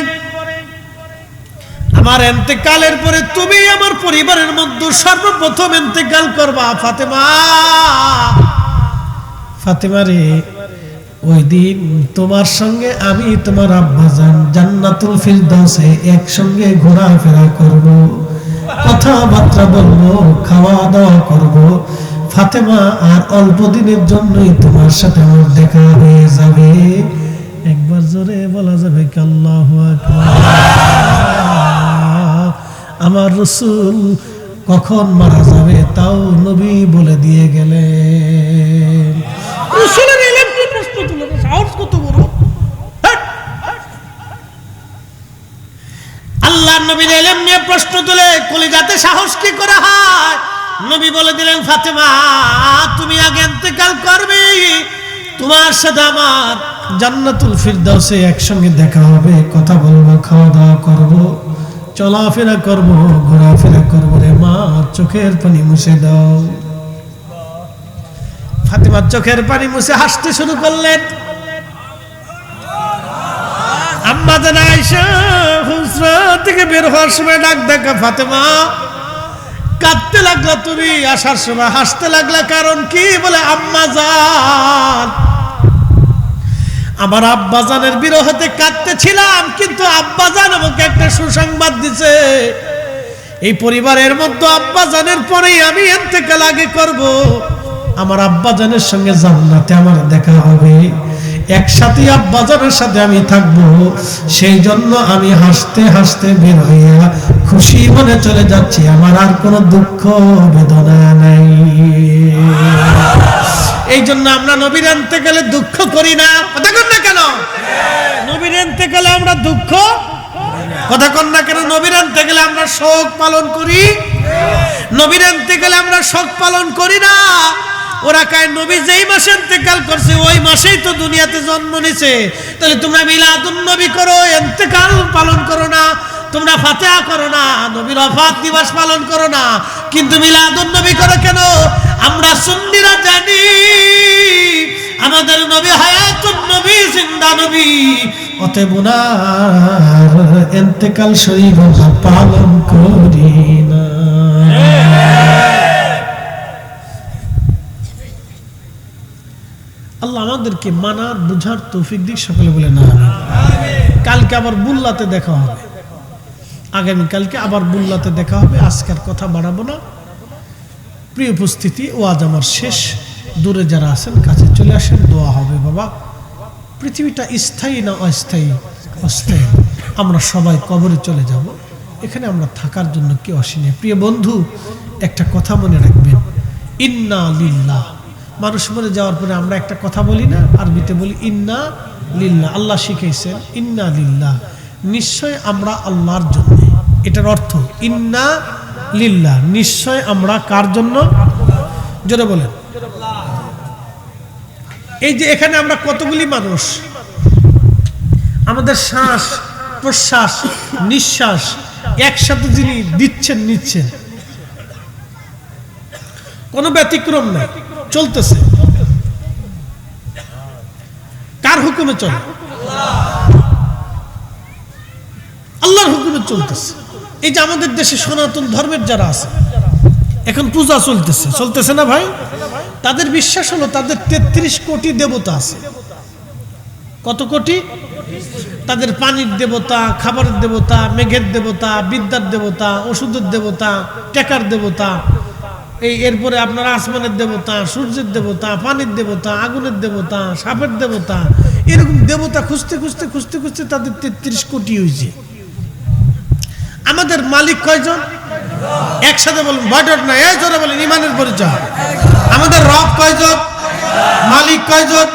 আমার ইন্তেকালের পরে তুমি আমার পরিবারের মধ্যে সর্বপ্রথম ইন্তেকাল করবা। ফাতেমা রে, ওই দিন তোমার সঙ্গে আমি তোমার আব্বাজান জান্নাতুল ফিরদাউসে একসঙ্গে ঘোরাফেরা করব, কথাবার্তা বলবো, খাওয়া দাওয়া করব। ফাতেমা আর অল্প দিনের জন্যই তোমার সাথে আমার দেখা হয়ে যাবে। একবার জোরে বলা যাবে কি আল্লাহু আকবার। আমার রাসূল কখন মারা যাবে তাও নবী বলে দিয়ে গেলেন। রাসূলের ইলম কি প্রশ্ন তুলে, সাহস কত বড়! আল্লাহর নবীর ইলম নিয়ে প্রশ্ন তুলে কলিজাতে সাহস কি করে হয়? নবী বলে দিলেন, ফাতেমা তুমি আগে ইন্তেকাল করবে, তোমার সাথে আমার জান্নাতুল ফিরদাউসে একসঙ্গে দেখা হবে, কথা বলবো, খাওয়া দাওয়া করবো, চলাফেরা করবো, ঘোরাফেরা করবো রে মা, চোখের পানি মুছে দাও। ফাতেমার চোখের পানি মুছে হাসতে শুরু করলেন। আম্মা জান আয়েশা হুজরা থেকে বের হওয়ার সময় ডাক দেখা, ফাতেমা কাঁদতে লাগলা তুমি, আসার সময় হাসতে লাগলা, কারণ কি? বলে আম্মা জান আমার আব্বাজানের বিরহতে কাঁদতেছিলাম, কিন্তু আব্বাজান আমাকে একটা সুসংবাদ দিছে, এই পরিবারের মধ্যে আব্বাজানের পরেই আমি ইন্তেকাল আগে করব, আমার আব্বাজানের সঙ্গে জান্নাতে আমার দেখা হবে, একসাথে আব্বাজানের সাথে আমি থাকব। সেই জন্য আমি হাসতে হাসতে বের হইয়া খুশি মনে চলে যাচ্ছি, আমার আর কোনো দুঃখ বেদনা নাই। এই জন্য আমরা নবীর ইন্তেকালে দুঃখ করি না। কথা কন না কেন? নবীর ইন্তেকালে আমরা দুঃখ, কথা কন না কেন? নবীর ইন্তেকালে আমরা শোক পালন করি, নবীর ইন্তেকালে আমরা শোক পালন করি না। ওরা কয় নবী যেই মাসে ইন্তেকাল করছে ওই মাসেই তো দুনিয়াতে জন্ম নিছে, তাহলে তোমরা মিলাদুন নবী করো, ইন্তেকাল পালন করো না, তোমরা ফাতিহা করো না, নবীর ওফাত দিবস পালন করো না, কিন্তু মিলাদুন নবী করো কেন? আমরা সুন্নিরা জানি আমাদের নবী হায়াতুন নবী, জিন্দা নবী, অতএব ওনার ইন্তেকাল শরীফ পালন করি না। আল্লাহ আমাদেরকে মানার বুঝার তৌফিক দিক, সকলে বলে না আমিন। কালকে আবার বুল্লাতে দেখা হবে, আগামীকালকে আবার বুল্লাতে দেখা হবে। আজকের কথা বাড়াবো না। প্রিয় উপস্থিতি, ওয়াজ আমার শেষ। দূরে যারা আছেন কাছে চলে আসেন, দোয়া হবে। বাবা, পৃথিবীটা স্থায়ী না অস্থায়ী? অস্থায়ী। আমরা সবাই কবরে চলে যাব, এখানে আমরা থাকার জন্য কেউ আসিনি। প্রিয় বন্ধু, একটা কথা মনে রাখবেন, ইন্না লিল্লাহ। মানুষ মরে যাওয়ার পরে আমরা একটা কথা বলি না, আরবিতে বলি ইন্না লিল্লাহ। আল্লাহ শিখাইছেন ইন্না লিল্লাহ, নিশ্চয় আমরা আল্লাহর জন্য। এটার অর্থ ইন্না লিল্লাহ, নিশ্চয় আমরা কার জন্য? জোরে বলেন। এই যে এখানে আমরা কতগুলি মানুষ, আমাদের শ্বাস প্রশ্বাস নিঃশ্বাস একসাথে যিনি দিচ্ছেন নিচ্ছেন, কোনো ব্যতিক্রম নাই, চলতেছে। কার হুকুমে চলে? আল্লাহ আল্লাহর হুকুমে চলতেছে। এই যে আমাদের দেশে সনাতন ধর্মের যারা আছে, এখন পূজা চলতেছে না ভাই? তাদের বিশ্বাস হলো তাদের 33 কোটি দেবতা আছে। কত কোটি? তাদের পানির দেবতা, খাবারের দেবতা, মেঘের দেবতা, বিদ্যার দেবতা, ওষুধের দেবতা, টেকার দেবতা, এরপরে আপনার আসমানের দেবতা, সূর্যের দেবতা, পানির দেবতা, আগুনের দেবতা, সাপের দেবতা, এরকম দেবতা খুঁজতে খুঁজতে খুঁজতে খুঁজতে তাদের 33 কোটি হয়েছে। আমাদের মালিক কয়জন? একসাথে বলুন, বয়ডট না, এই জোরে বলেন, ইমানের পরিচয়। আমাদের রব কয়জন? মালিক কয়জন?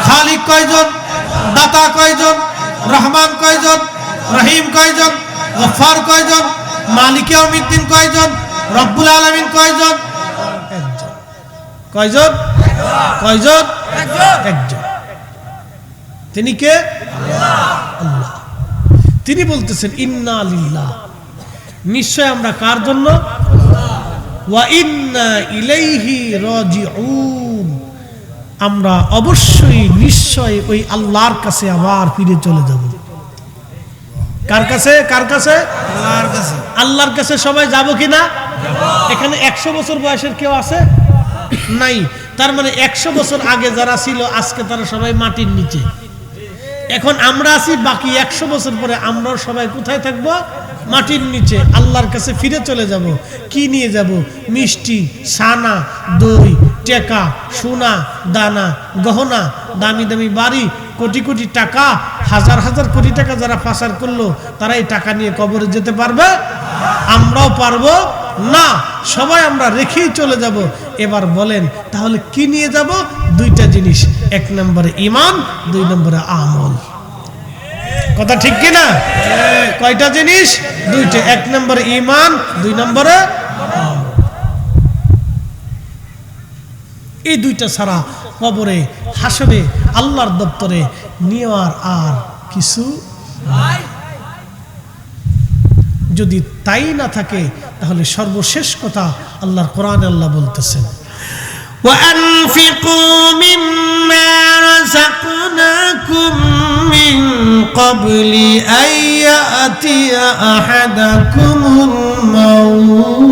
খালিক কয়জন? দাতা কয়জন? রহমান কয়জন? রহিম কয়জন? গফফার কয়জন? মালিকে ইয়াউমিদ্দিন কয়জন? রব্বুল আলামিন কয়জন? একজন। কয়জন? কয়জন? একজন। তিনি কে? আল্লাহ। তিনি বলতেছেন ইন্না লিল্লাহ, নিশ্চয় আমরা কার জন্য? ওয়া ইন্না ইলাইহি রাজিউন, আমরা অবশ্যই নিশ্চয় ওই আল্লাহর কাছে আবার ফিরে চলে যাব। কার কাছে? কার কাছে? আল্লাহর কাছে। আল্লাহর কাছে সবাই যাব কিনা? এখানে 100 বছর বয়সের কেউ আছে? নাই। তার মানে 100 বছর আগে যারা ছিল আজকে তারা সবাই মাটির নিচে। এখন আমরা আছি, বাকি 100 বছর পরে আমরা সবাই কোথায় থাকব? মাটির নিচে। আল্লাহর কাছে ফিরে চলে যাব। কি নিয়ে যাব? মিষ্টি, সানা, দই, টেকা, সোনা, দানা, গহনা, দামি দামি বাড়ি, কোটি কোটি টাকা, হাজার হাজার কোটি টাকা যারা পাচার করলো তারা এই টাকা নিয়ে কবরে যেতে পারবে? আমরাও পারবো না। সবাই আমরা রেখেই চলে যাব। এবার বলেন তাহলে কি নিয়ে যাব? দুইটা জিনিস, 1 নম্বরে ঈমান, 2 নম্বরে আমল। কথা ঠিক কি না? কয়টা জিনিস? দুইটা। 1 নম্বরে ঈমান, 2 নম্বরে আমল। এই দুইটা ছাড়া কবরে, হাসরে, আল্লাহর দপ্তরে নেওয়ার আর কিছু নাই। যদি তাই না থাকে তাহলে সর্বশেষ কথা আল্লাহর কোরআনে আল্লাহ বলতেছেন, وأنفقوا مما رزقناكم من قبل أن يأتي أحدكم الموت